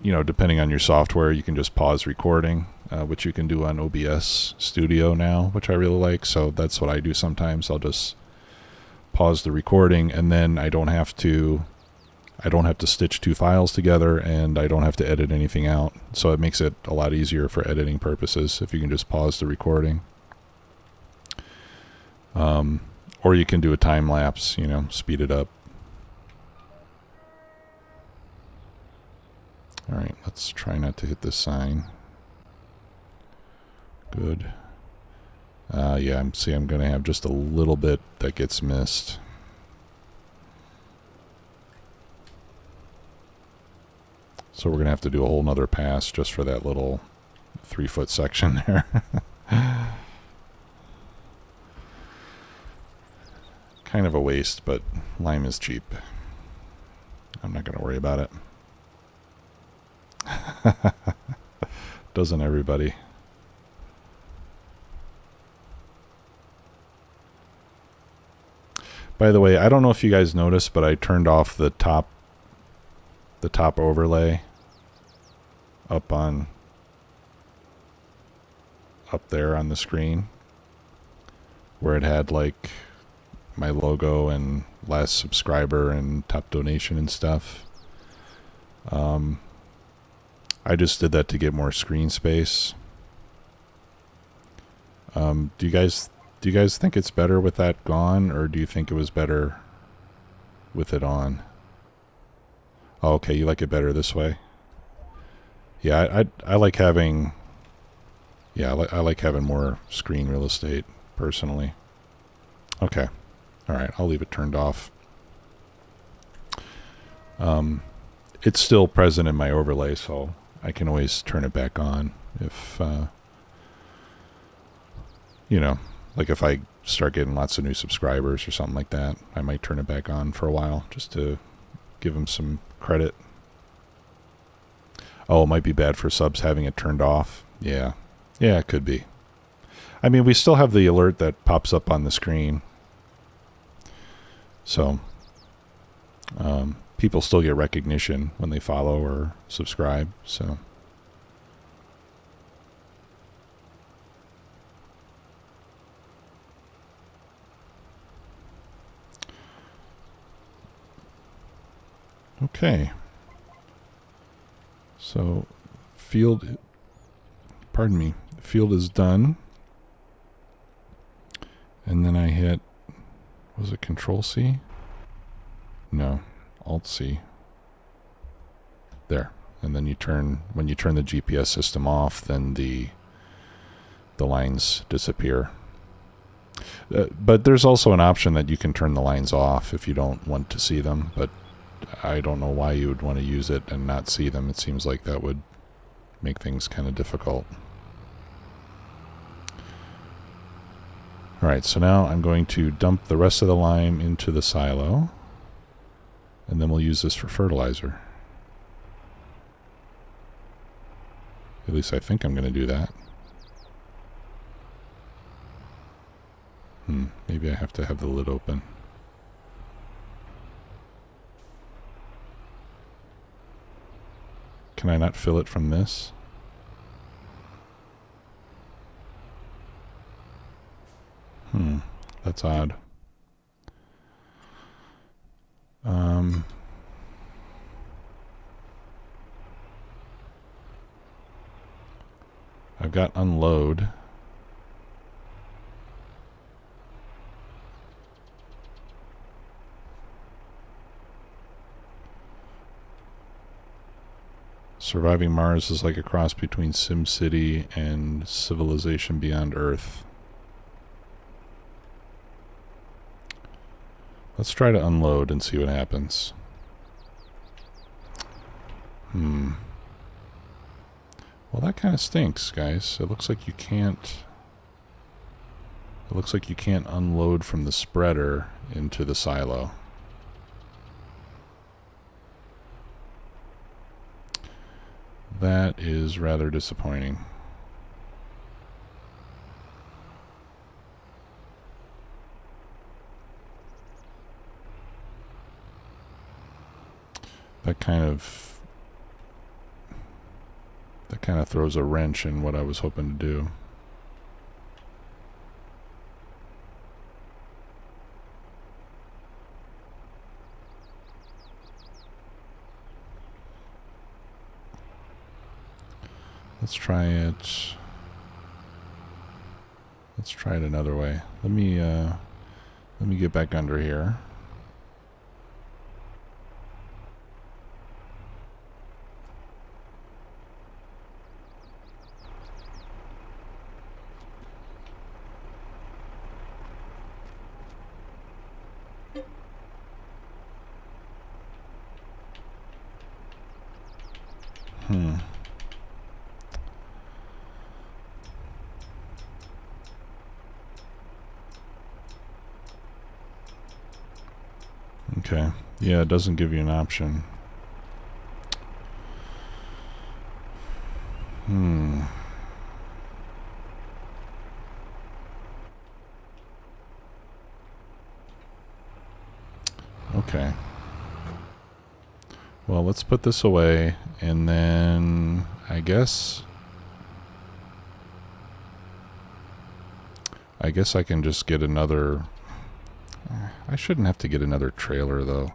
you know, depending on your software, you can just pause recording, which you can do on OBS Studio now, which I really like. So that's what I do sometimes. I'll just pause the recording, and then I don't have to stitch two files together, and I don't have to edit anything out. So it makes it a lot easier for editing purposes if you can just pause the recording. Or you can do a time lapse, you know, speed it up. All right, let's try not to hit this sign. Good. Yeah, I'm going to have just a little bit that gets missed. So we're going to have to do a whole nother pass just for that little 3-foot section there. Kind of a waste, but lime is cheap. I'm not going to worry about it. Doesn't everybody? By the way, I don't know if you guys noticed, but I turned off the top overlay up there on the screen, where it had like my logo and last subscriber and top donation and stuff. I just did that to get more screen space. Do you guys think it's better with that gone, or do you think it was better with it on? Oh, okay, you like it better this way? Yeah, I like having. Yeah, I like having more screen real estate personally. Okay, all right, I'll leave it turned off. It's still present in my overlay, so I can always turn it back on if you know, like if I start getting lots of new subscribers or something like that, I might turn it back on for a while just to give them some credit. Oh, it might be bad for subs having it turned off. Yeah, it could be. I mean, we still have the alert that pops up on the screen. So, people still get recognition when they follow or subscribe, so. Okay. So, field is done. And then I hit, was it Control C? No, Alt C. There. And then when you turn the GPS system off, then the lines disappear. But there's also an option that you can turn the lines off if you don't want to see them, but I don't know why you would want to use it and not see them. It seems like that would make things kind of difficult. Alright, so now I'm going to dump the rest of the lime into the silo, and then we'll use this for fertilizer. At least I think I'm going to do that. Maybe I have to have the lid open. Can I not fill it from this? That's odd. I've got unload. Surviving Mars is like a cross between SimCity and Civilization Beyond Earth. Let's try to unload and see what happens. Well, that kind of stinks, guys. It looks like you can't unload from the spreader into the silo. That is rather disappointing. That kind of throws a wrench in what I was hoping to do. Let's try it. Let's try it another way. Let me get back under here. Okay. Yeah, it doesn't give you an option. Okay. Well, let's put this away, and then I guess I can just get another... I shouldn't have to get another trailer, though.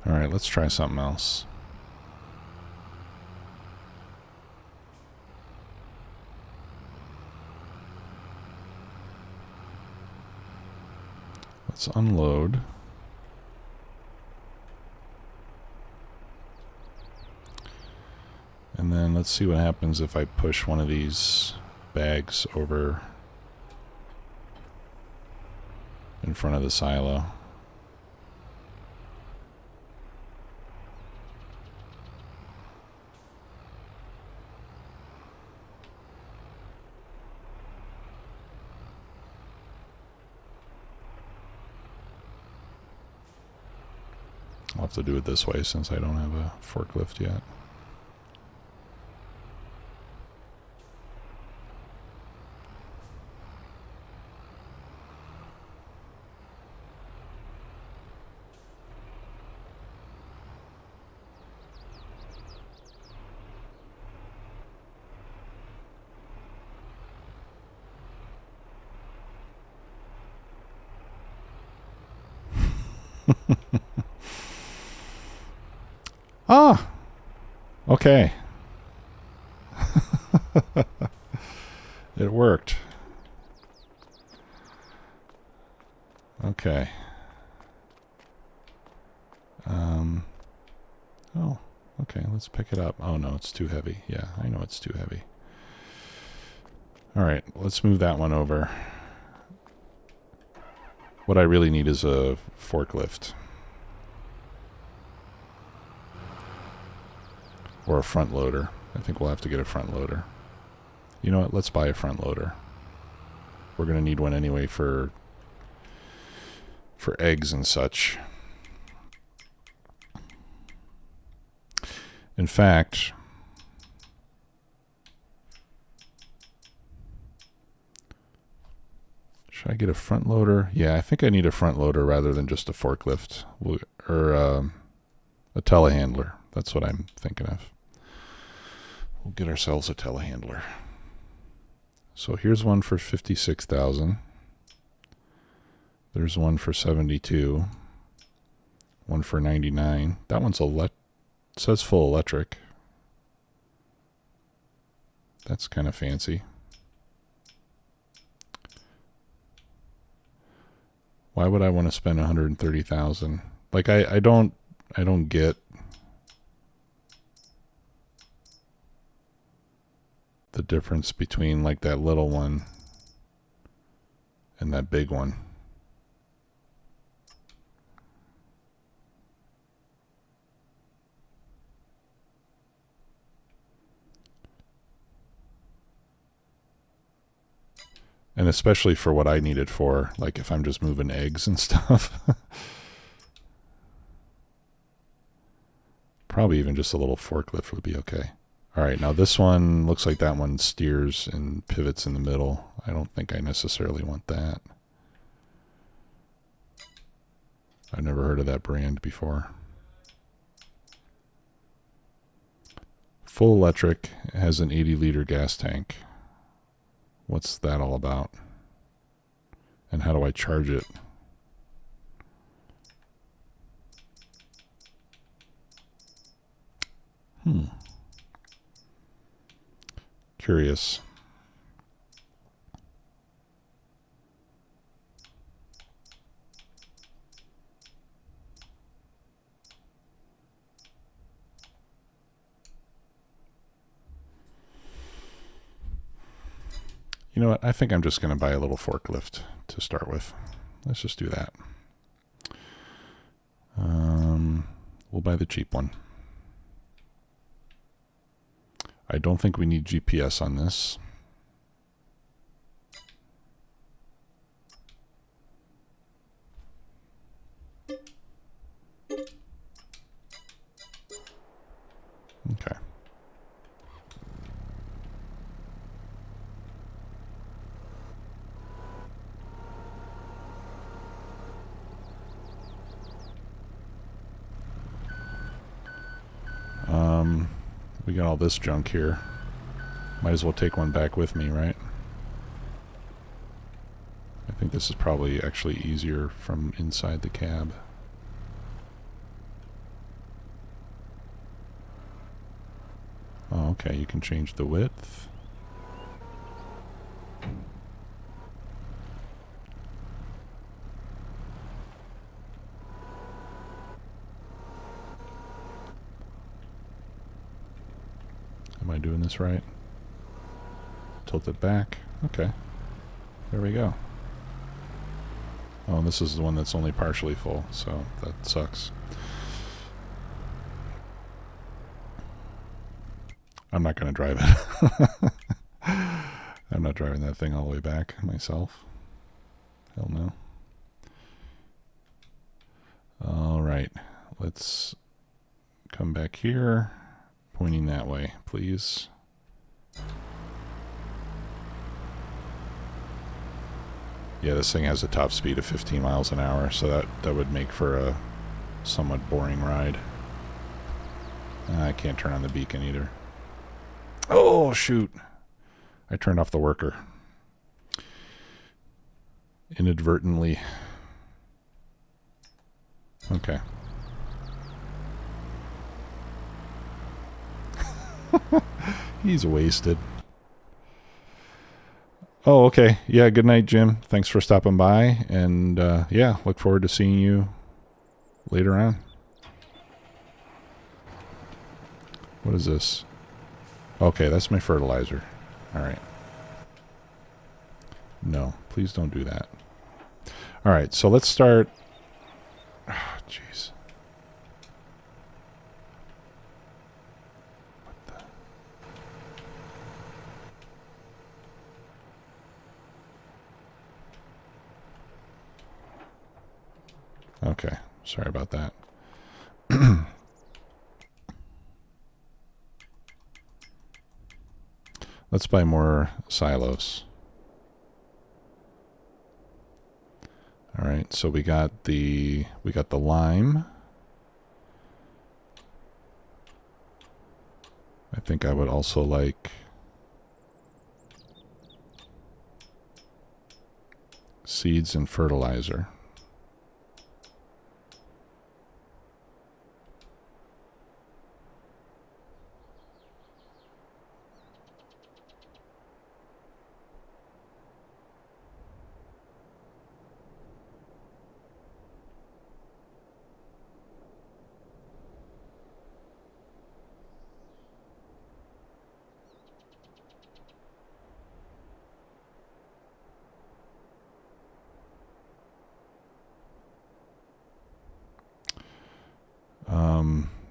Alright, let's try something else. Let's unload. And then let's see what happens if I push one of these bags over in front of the silo. I'll have to do it this way since I don't have a forklift yet. Ah! Okay. It worked. Okay. Oh, okay, let's pick it up. Oh no, it's too heavy. Yeah, I know it's too heavy. Alright, let's move that one over. What I really need is a forklift. Or a front loader. I think we'll have to get a front loader. You know what? Let's buy a front loader. We're going to need one anyway for eggs and such. In fact, should I get a front loader? Yeah, I think I need a front loader rather than just a forklift. Or a telehandler. That's what I'm thinking of. We'll get ourselves a telehandler. So here's one for 56,000. There's one for 72. One for 99. That one's it says full electric. That's kind of fancy. Why would I want to spend 130,000? Like I don't get the difference between like that little one and that big one. And especially for what I need it for, like if I'm just moving eggs and stuff. Probably even just a little forklift would be okay. All right, now this one looks like that one steers and pivots in the middle. I don't think I necessarily want that. I've never heard of that brand before. Full electric, has an 80-liter gas tank. What's that all about? And how do I charge it? Curious. You know what? I think I'm just going to buy a little forklift to start with. Let's just do that. We'll buy the cheap one. I don't think we need GPS on this. Okay. We got all this junk here. Might as well take one back with me, right? I think this is probably actually easier from inside the cab. Oh, okay, you can change the width. Am I doing this right? Tilt it back. Okay. There we go. Oh, and this is the one that's only partially full, so that sucks. I'm not going to drive it. I'm not driving that thing all the way back myself. Hell no. All right. Let's come back here. Pointing that way, please. Yeah, this thing has a top speed of 15 miles an hour, so that would make for a somewhat boring ride. I can't turn on the beacon either. Oh, shoot. I turned off the worker. Inadvertently. Okay. He's wasted. Oh, okay. Yeah, good night, Jim. Thanks for stopping by. And, yeah, look forward to seeing you later on. What is this? Okay, that's my fertilizer. All right. No, please don't do that. All right, so let's start. Oh, jeez. Okay, sorry about that. Let's buy more silos. All right, so we got the lime. I think I would also like seeds and fertilizer.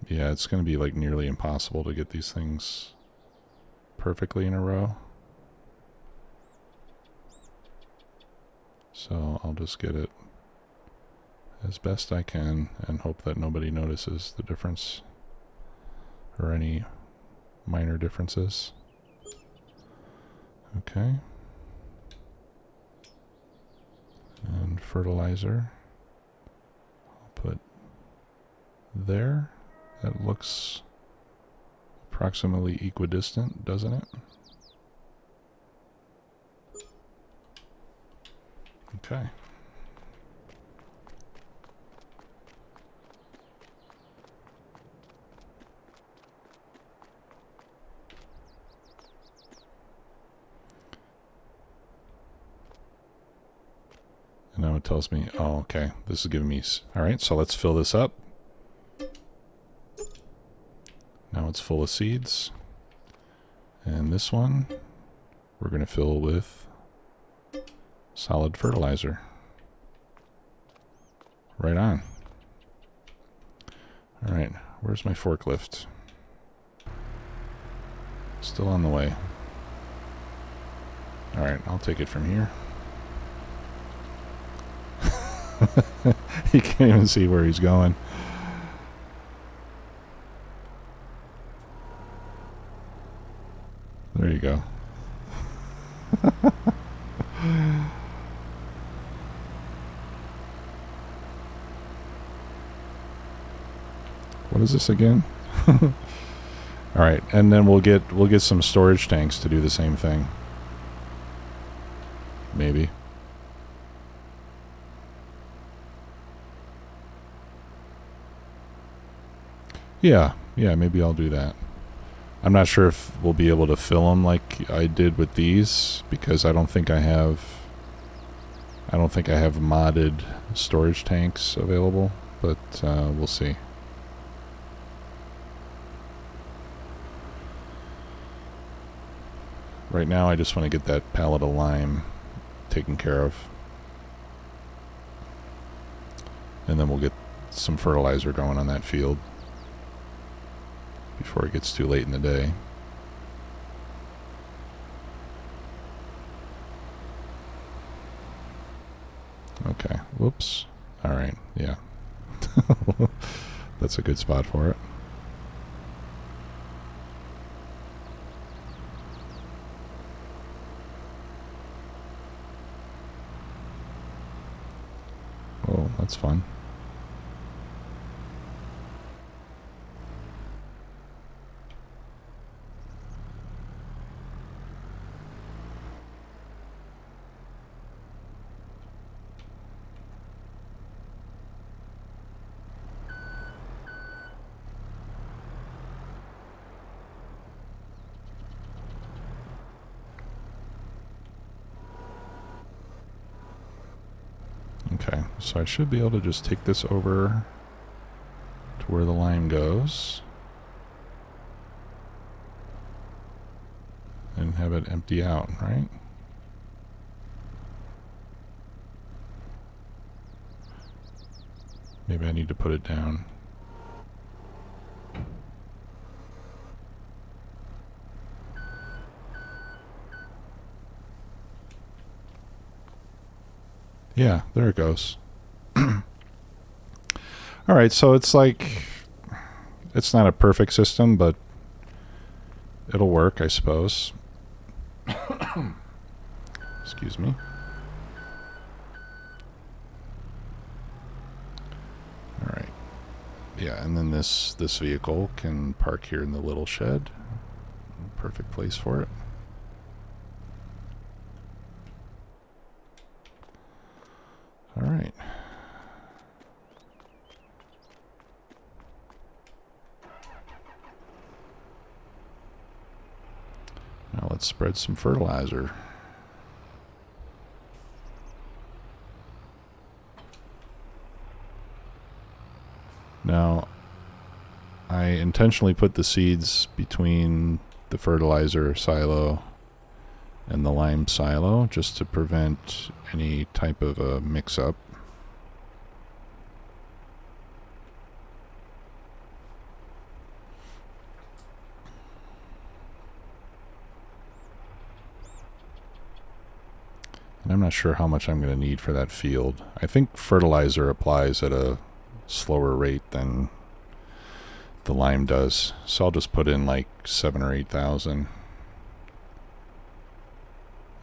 Yeah, it's going to be like nearly impossible to get these things perfectly in a row. So I'll just get it as best I can and hope that nobody notices the difference or any minor differences. Okay. And fertilizer. I'll put there. That looks approximately equidistant, doesn't it? Okay. And now it tells me, oh, okay, this is giving me, all right, so let's fill this up. Now it's full of seeds. And this one, we're going to fill with solid fertilizer. Right on. Alright, where's my forklift? Still on the way. Alright, I'll take it from here. He can't even see where he's going. There you go. What is this again? All right, and then we'll get some storage tanks to do the same thing. Maybe. Yeah, maybe I'll do that. I'm not sure if we'll be able to fill them like I did with these, because I don't think I have modded storage tanks available, but we'll see. Right now I just want to get that pallet of lime taken care of, and then we'll get some fertilizer going on that field before it gets too late in the day. Okay, whoops. Alright, yeah. That's a good spot for it. Oh, that's fun. Okay, so I should be able to just take this over to where the lime goes and have it empty out, right? Maybe I need to put it down. Yeah, there it goes. Alright, so it's like, it's not a perfect system, but it'll work, I suppose. Excuse me. Alright. Yeah, and then this vehicle can park here in the little shed. Perfect place for it. Alright. Now let's spread some fertilizer. Now, I intentionally put the seeds between the fertilizer silo and the lime silo just to prevent any type of a mix-up. And I'm not sure how much I'm going to need for that field. I think fertilizer applies at a slower rate than the lime does, so I'll just put in like 7,000 or 8,000.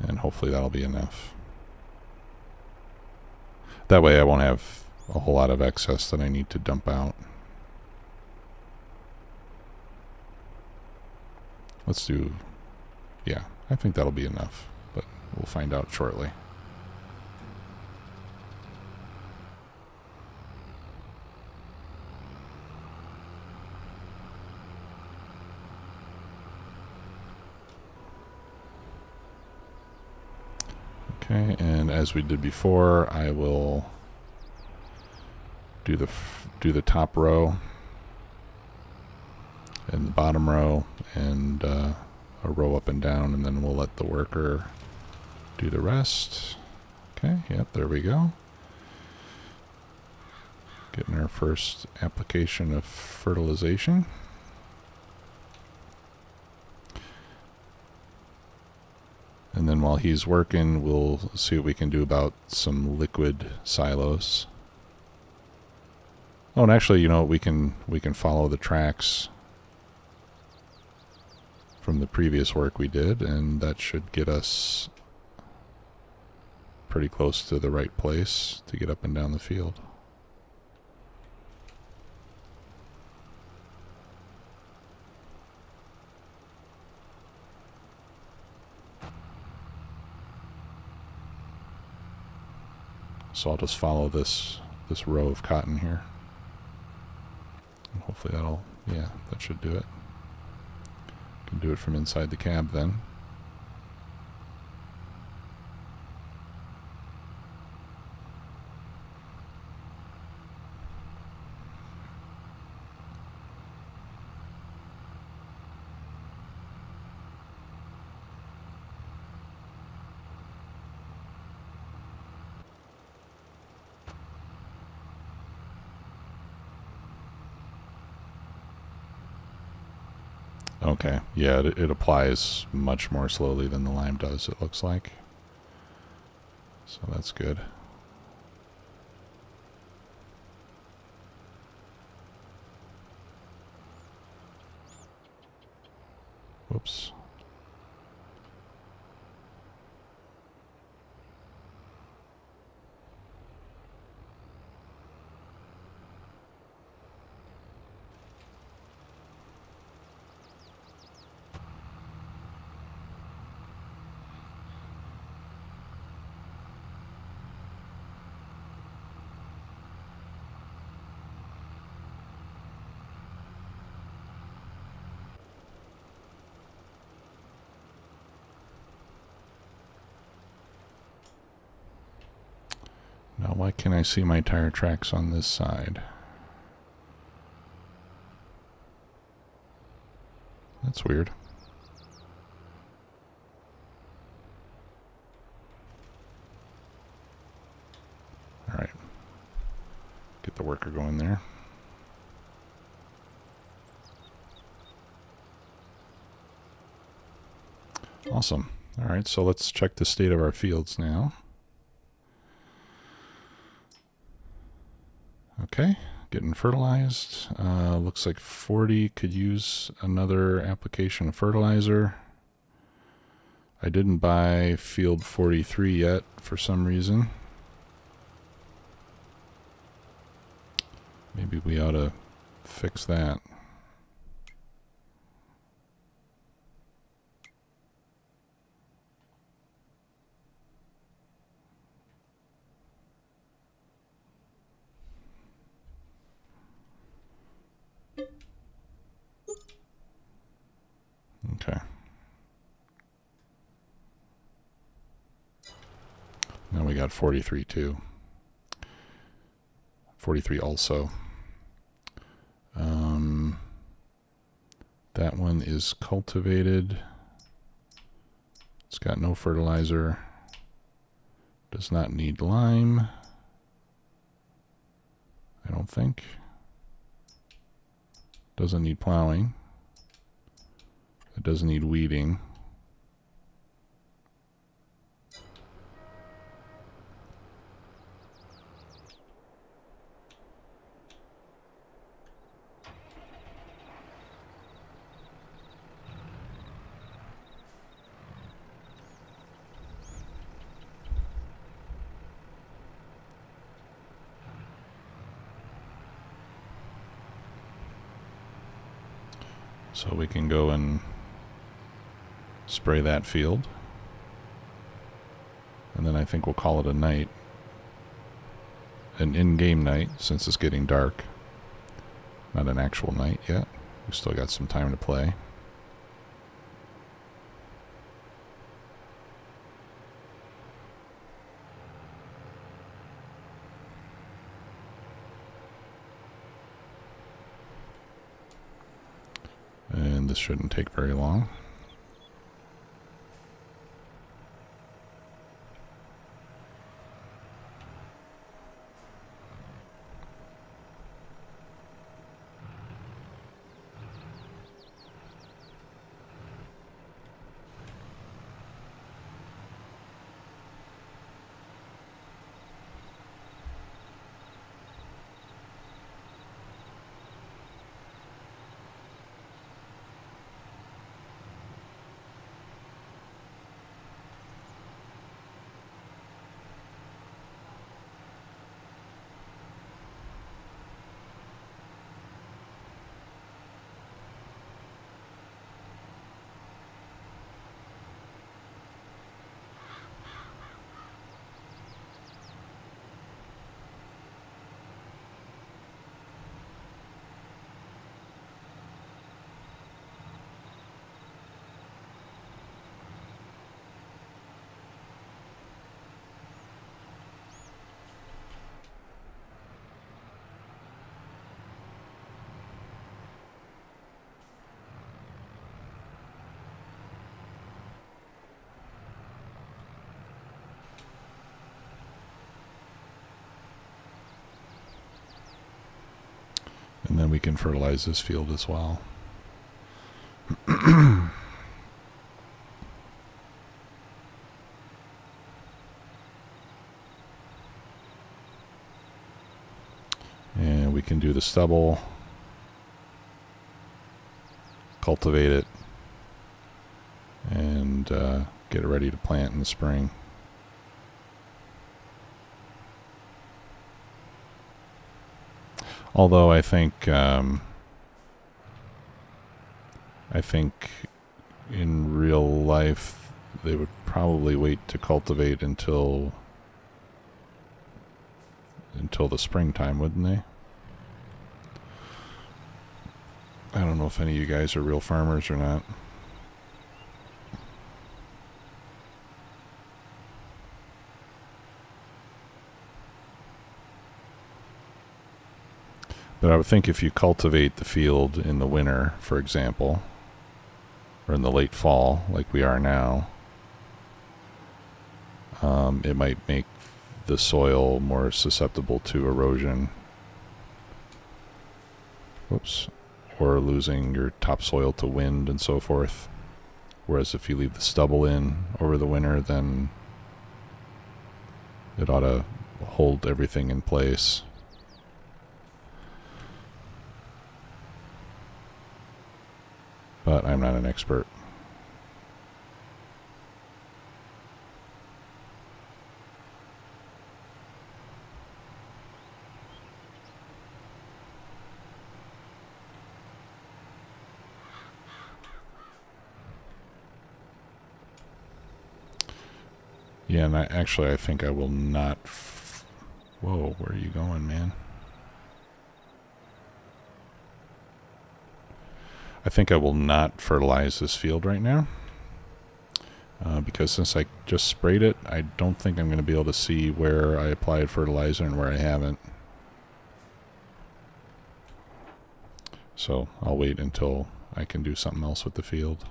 And hopefully that'll be enough. That way I won't have a whole lot of excess that I need to dump out. Let's do, yeah, I think that'll be enough, but we'll find out shortly. Okay, and as we did before, I will do the top row and the bottom row and a row up and down, and then we'll let the worker do the rest. Okay, yep, there we go. Getting our first application of fertilization. And then while he's working, we'll see what we can do about some liquid silos. Oh, and actually, you know, we can follow the tracks from the previous work we did, and that should get us pretty close to the right place to get up and down the field. So I'll just follow this row of cotton here. And hopefully that'll, yeah, that should do it. Can do it from inside the cab then. Okay, yeah, it applies much more slowly than the lime does, it looks like. So that's good. Whoops. Now, why can't I see my tire tracks on this side? That's weird. All right. Get the worker going there. Awesome. All right, so let's check the state of our fields now. Okay, getting fertilized. Looks like 40 could use another application of fertilizer. I didn't buy field 43 yet for some reason. Maybe we ought to fix that. Okay. Now we got 43 too. 43 also. That one is cultivated. It's got no fertilizer. Does not need lime. I don't think. Doesn't need plowing. It doesn't need weeding. So we can go and spray that field. And then I think we'll call it a night. An in-game night, since it's getting dark. Not an actual night yet. We've still got some time to play. And this shouldn't take very long. And then we can fertilize this field as well. And we can do the stubble, cultivate it, and get it ready to plant in the spring. Although I think in real life they would probably wait to cultivate until the springtime, wouldn't they? I don't know if any of you guys are real farmers or not. But I would think if you cultivate the field in the winter, for example, or in the late fall, like we are now, it might make the soil more susceptible to erosion. Whoops. Or losing your topsoil to wind and so forth. Whereas if you leave the stubble in over the winter, then it ought to hold everything in place. But I'm not an expert. Yeah, and I think I will not... Whoa, where are you going, man? I think I will not fertilize this field right now. Because since I just sprayed it, I don't think I'm going to be able to see where I applied fertilizer and where I haven't. So I'll wait until I can do something else with the field.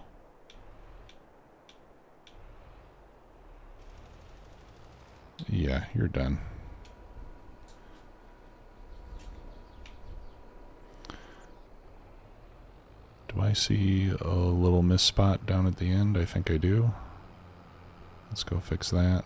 Yeah, you're done. Do I see a little miss spot down at the end? I think I do. Let's go fix that.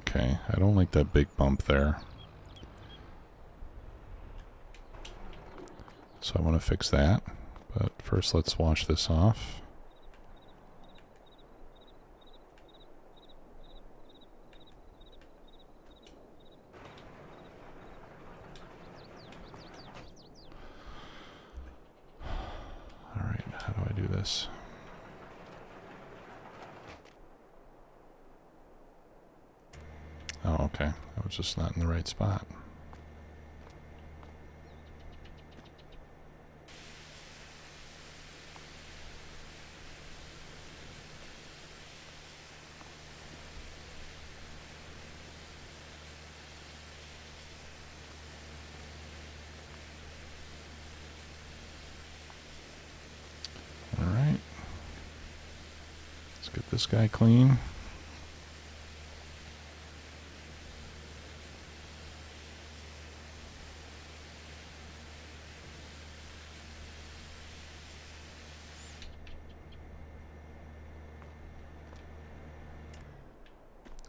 Okay, I don't like that big bump there. So I want to fix that. But first let's wash this off. Alright, how do I do this? Oh, okay. I was just not in the right spot. Alright. Let's get this guy clean.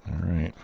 Alright.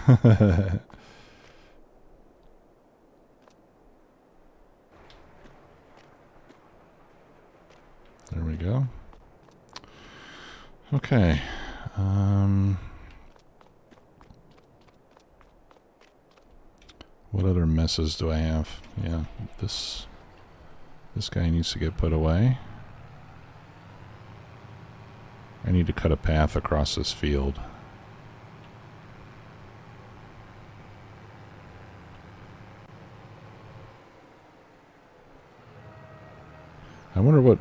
There we go. Okay. What other messes do I have? Yeah, this guy needs to get put away. I need to cut a path across this field. I wonder what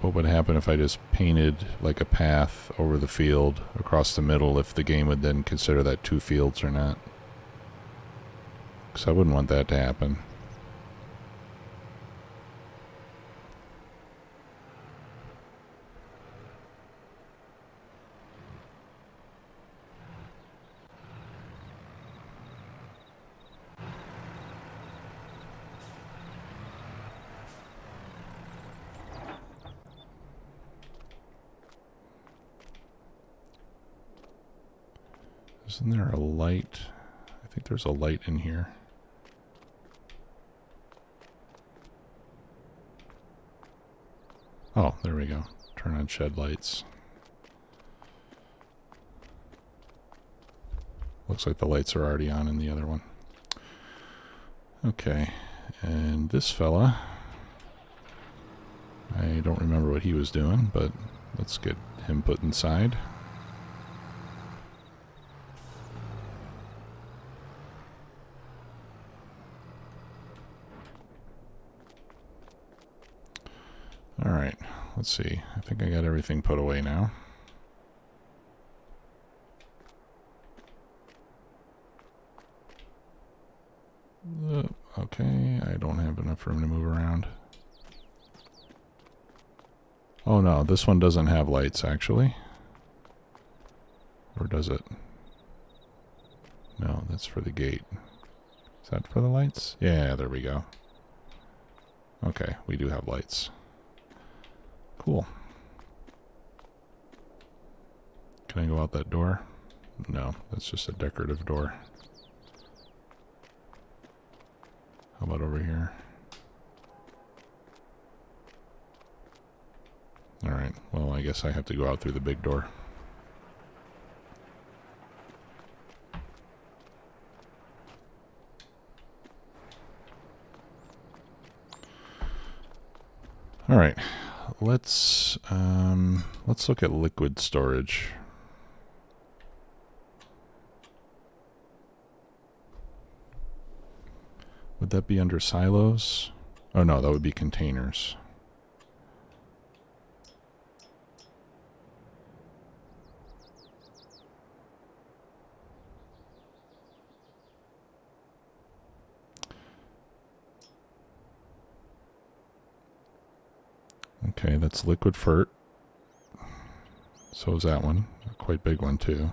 would happen if I just painted like a path over the field across the middle, if the game would then consider that 2 fields or not. Because I wouldn't want that to happen. Isn't there a light? I think there's a light in here. Oh, there we go. Turn on shed lights. Looks like the lights are already on in the other one. Okay, and this fella, I don't remember what he was doing, but let's get him put inside. Alright, let's see. I think I got everything put away now. Okay, I don't have enough room to move around. Oh no, this one doesn't have lights actually. Or does it? No, that's for the gate. Is that for the lights? Yeah, there we go. Okay, we do have lights. Cool. Can I go out that door? No, that's just a decorative door. How about over here? Alright, well, I guess I have to go out through the big door. Alright, let's look at liquid storage. Would that be under silos? Oh no, that would be containers. Okay, that's liquid fert. So is that one. A quite big one too.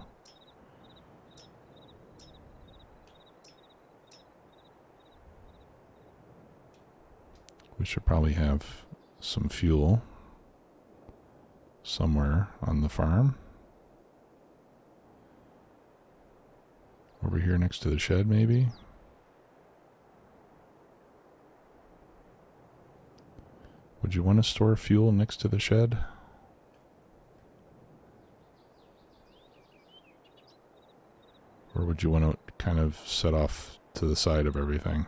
We should probably have some fuel somewhere on the farm. Over here next to the shed, maybe? Would you want to store fuel next to the shed? Or would you want to kind of set off to the side of everything?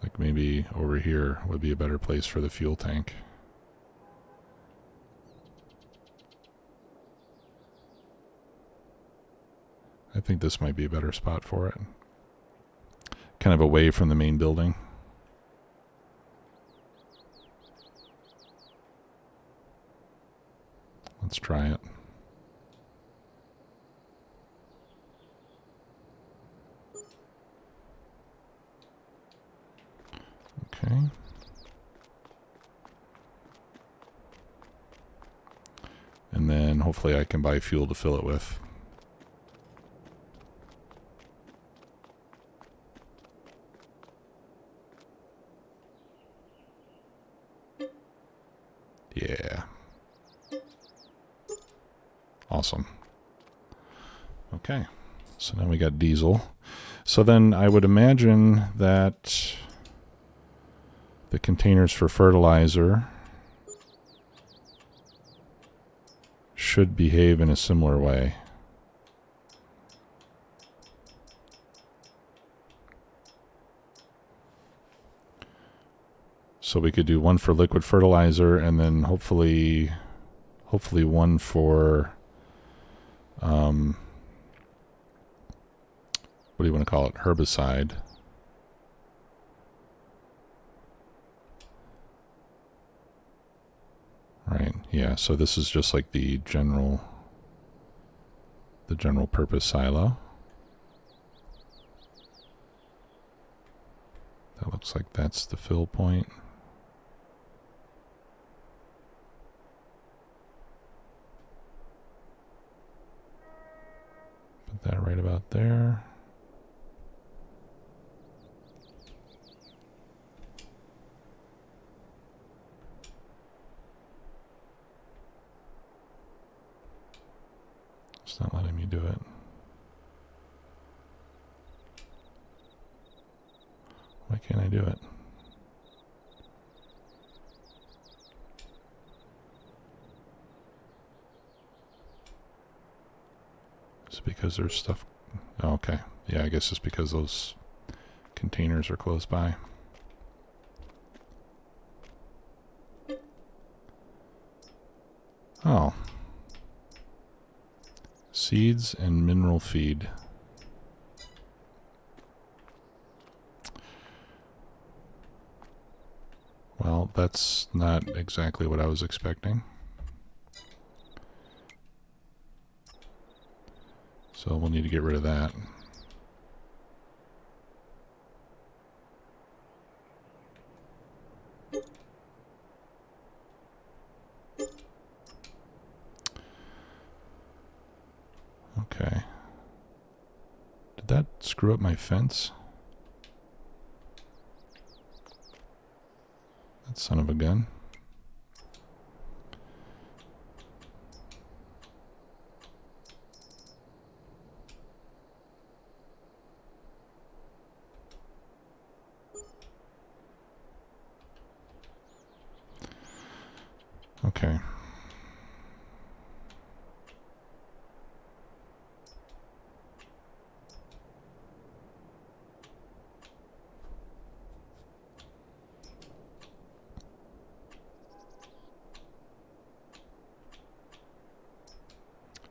Like maybe over here would be a better place for the fuel tank. I think this might be a better spot for it. Kind of away from the main building. Let's try it. Okay. And then hopefully I can buy fuel to fill it with. Yeah. Awesome. Okay, so now we got diesel. So then I would imagine that the containers for fertilizer should behave in a similar way. So we could do one for liquid fertilizer, and then hopefully one for what do you want to call it? Herbicide. Right. Yeah. So this is just like the general purpose silo. That looks like that's the fill point. Put that right about there. It's not letting me do it. Why can't I do it? Is it because there's stuff? Oh, okay. Yeah, I guess it's because those containers are close by. Oh. Seeds and mineral feed. Well, that's not exactly what I was expecting. So we'll need to get rid of that. Okay. Did that screw up my fence? That son of a gun. Okay.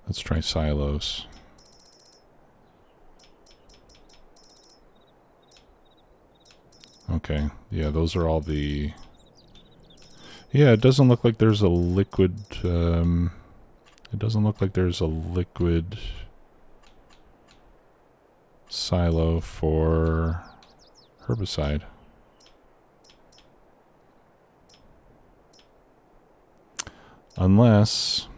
Let's try silos. Okay, yeah, those are all the... Yeah, it doesn't look like there's a liquid... it doesn't look like there's a liquid silo for herbicide. Unless...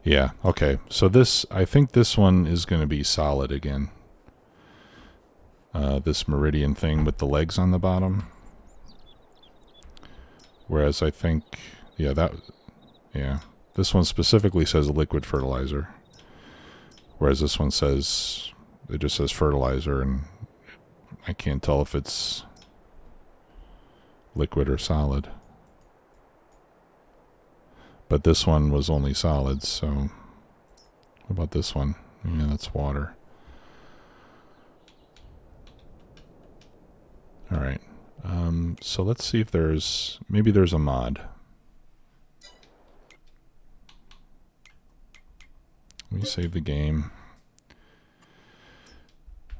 Yeah, okay. So this, I think this one is going to be solid again. This meridian thing with the legs on the bottom. Whereas I think, yeah, this one specifically says liquid fertilizer. Whereas this one says, it just says fertilizer, and I can't tell if it's liquid or solid. But this one was only solids, so what about this one? Yeah, that's water. All right. So let's see if maybe there's a mod. Let me save the game.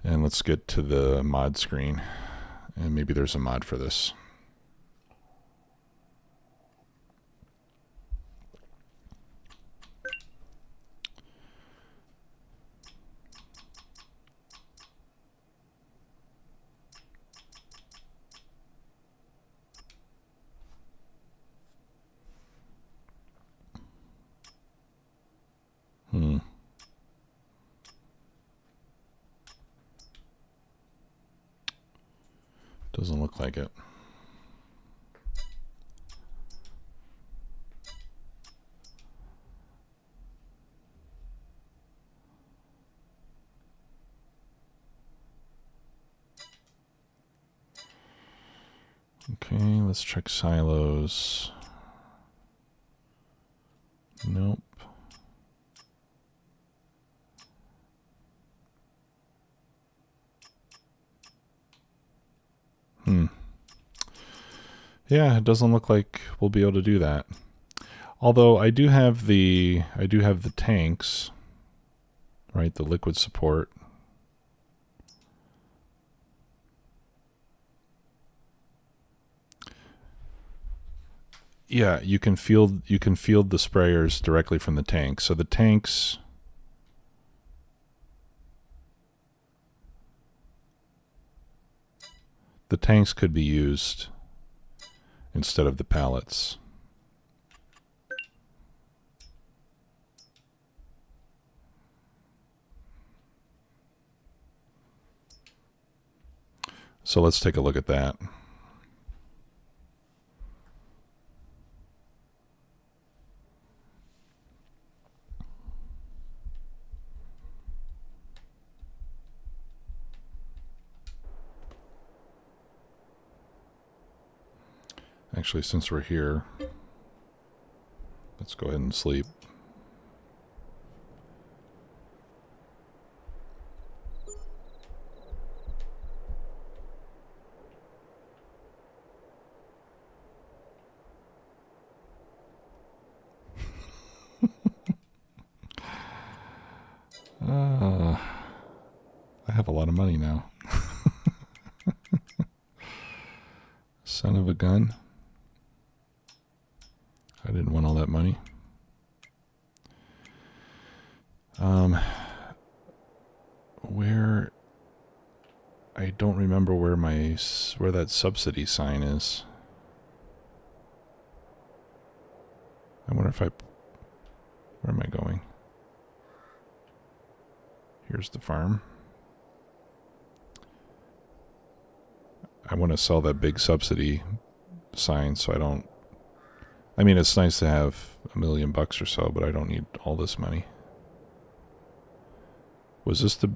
And let's get to the mod screen. And maybe there's a mod for this. Doesn't look like it. Okay, let's check silos. Nope. Yeah, it doesn't look like we'll be able to do that. Although I do have the tanks, right? The liquid support. Yeah, you can field the sprayers directly from the tank. So the tanks could be used instead of the pallets. So let's take a look at that. Actually, since we're here, let's go ahead and sleep. I have a lot of money now. Son of a gun. I didn't want all that money. Where I don't remember where that subsidy sign is. I wonder if where am I going? Here's the farm. I want to sell that big subsidy sign so I don't. I mean, it's nice to have $1 million or so, but I don't need all this money. Was this the...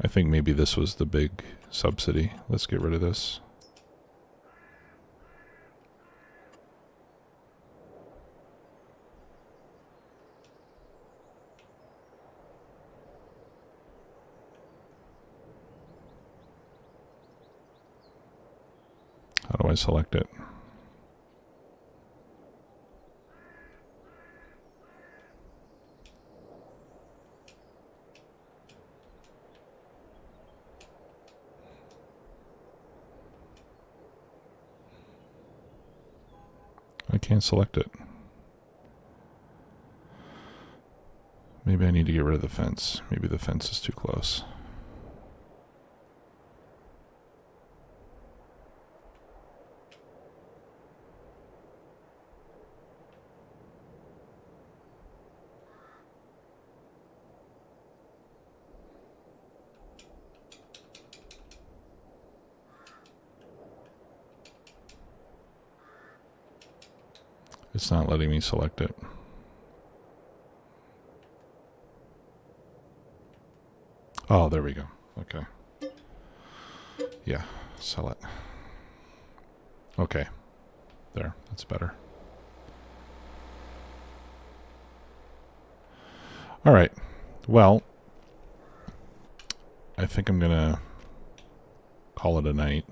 I think maybe this was the big subsidy. Let's get rid of this. How do I select it? I can't select it. Maybe I need to get rid of the fence. Maybe the fence is too close. It's not letting me select it. Oh, there we go. Okay. Yeah, sell it. Okay. There, that's better. All right. Well, I think I'm going to call it a night.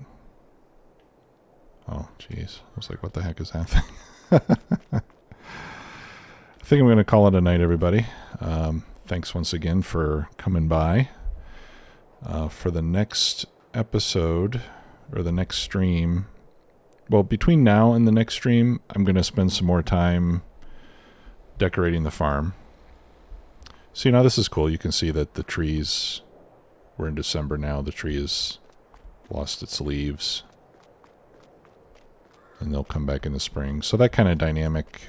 Oh, geez. I was like, what the heck is that thing? I think I'm going to call it a night, everybody. Thanks once again for coming by. For the next episode, or the next stream, well, between now and the next stream, I'm going to spend some more time decorating the farm. See, now this is cool. You can see that the trees, we're in December now, the tree has lost its leaves. And they'll come back in the spring. So that kind of dynamic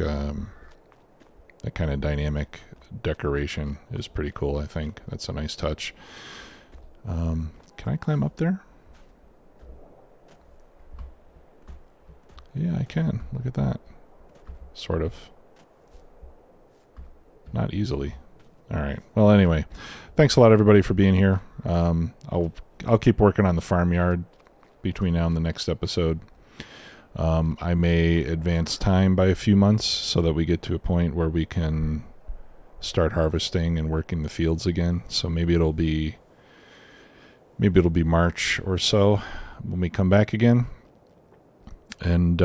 decoration is pretty cool, I think. That's a nice touch. Can I climb up there? Yeah, I can. Look at that. Sort of. Not easily. All right. Well, anyway, thanks a lot, everybody, for being here. I'll keep working on the farmyard between now and the next episode. I may advance time by a few months so that we get to a point where we can start harvesting and working the fields again. So maybe it'll be March or so when we come back again. And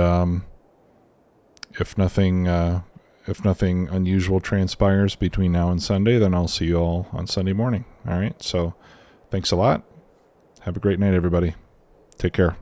if nothing unusual transpires between now and Sunday, then I'll see you all on Sunday morning. All right. So thanks a lot. Have a great night, everybody. Take care.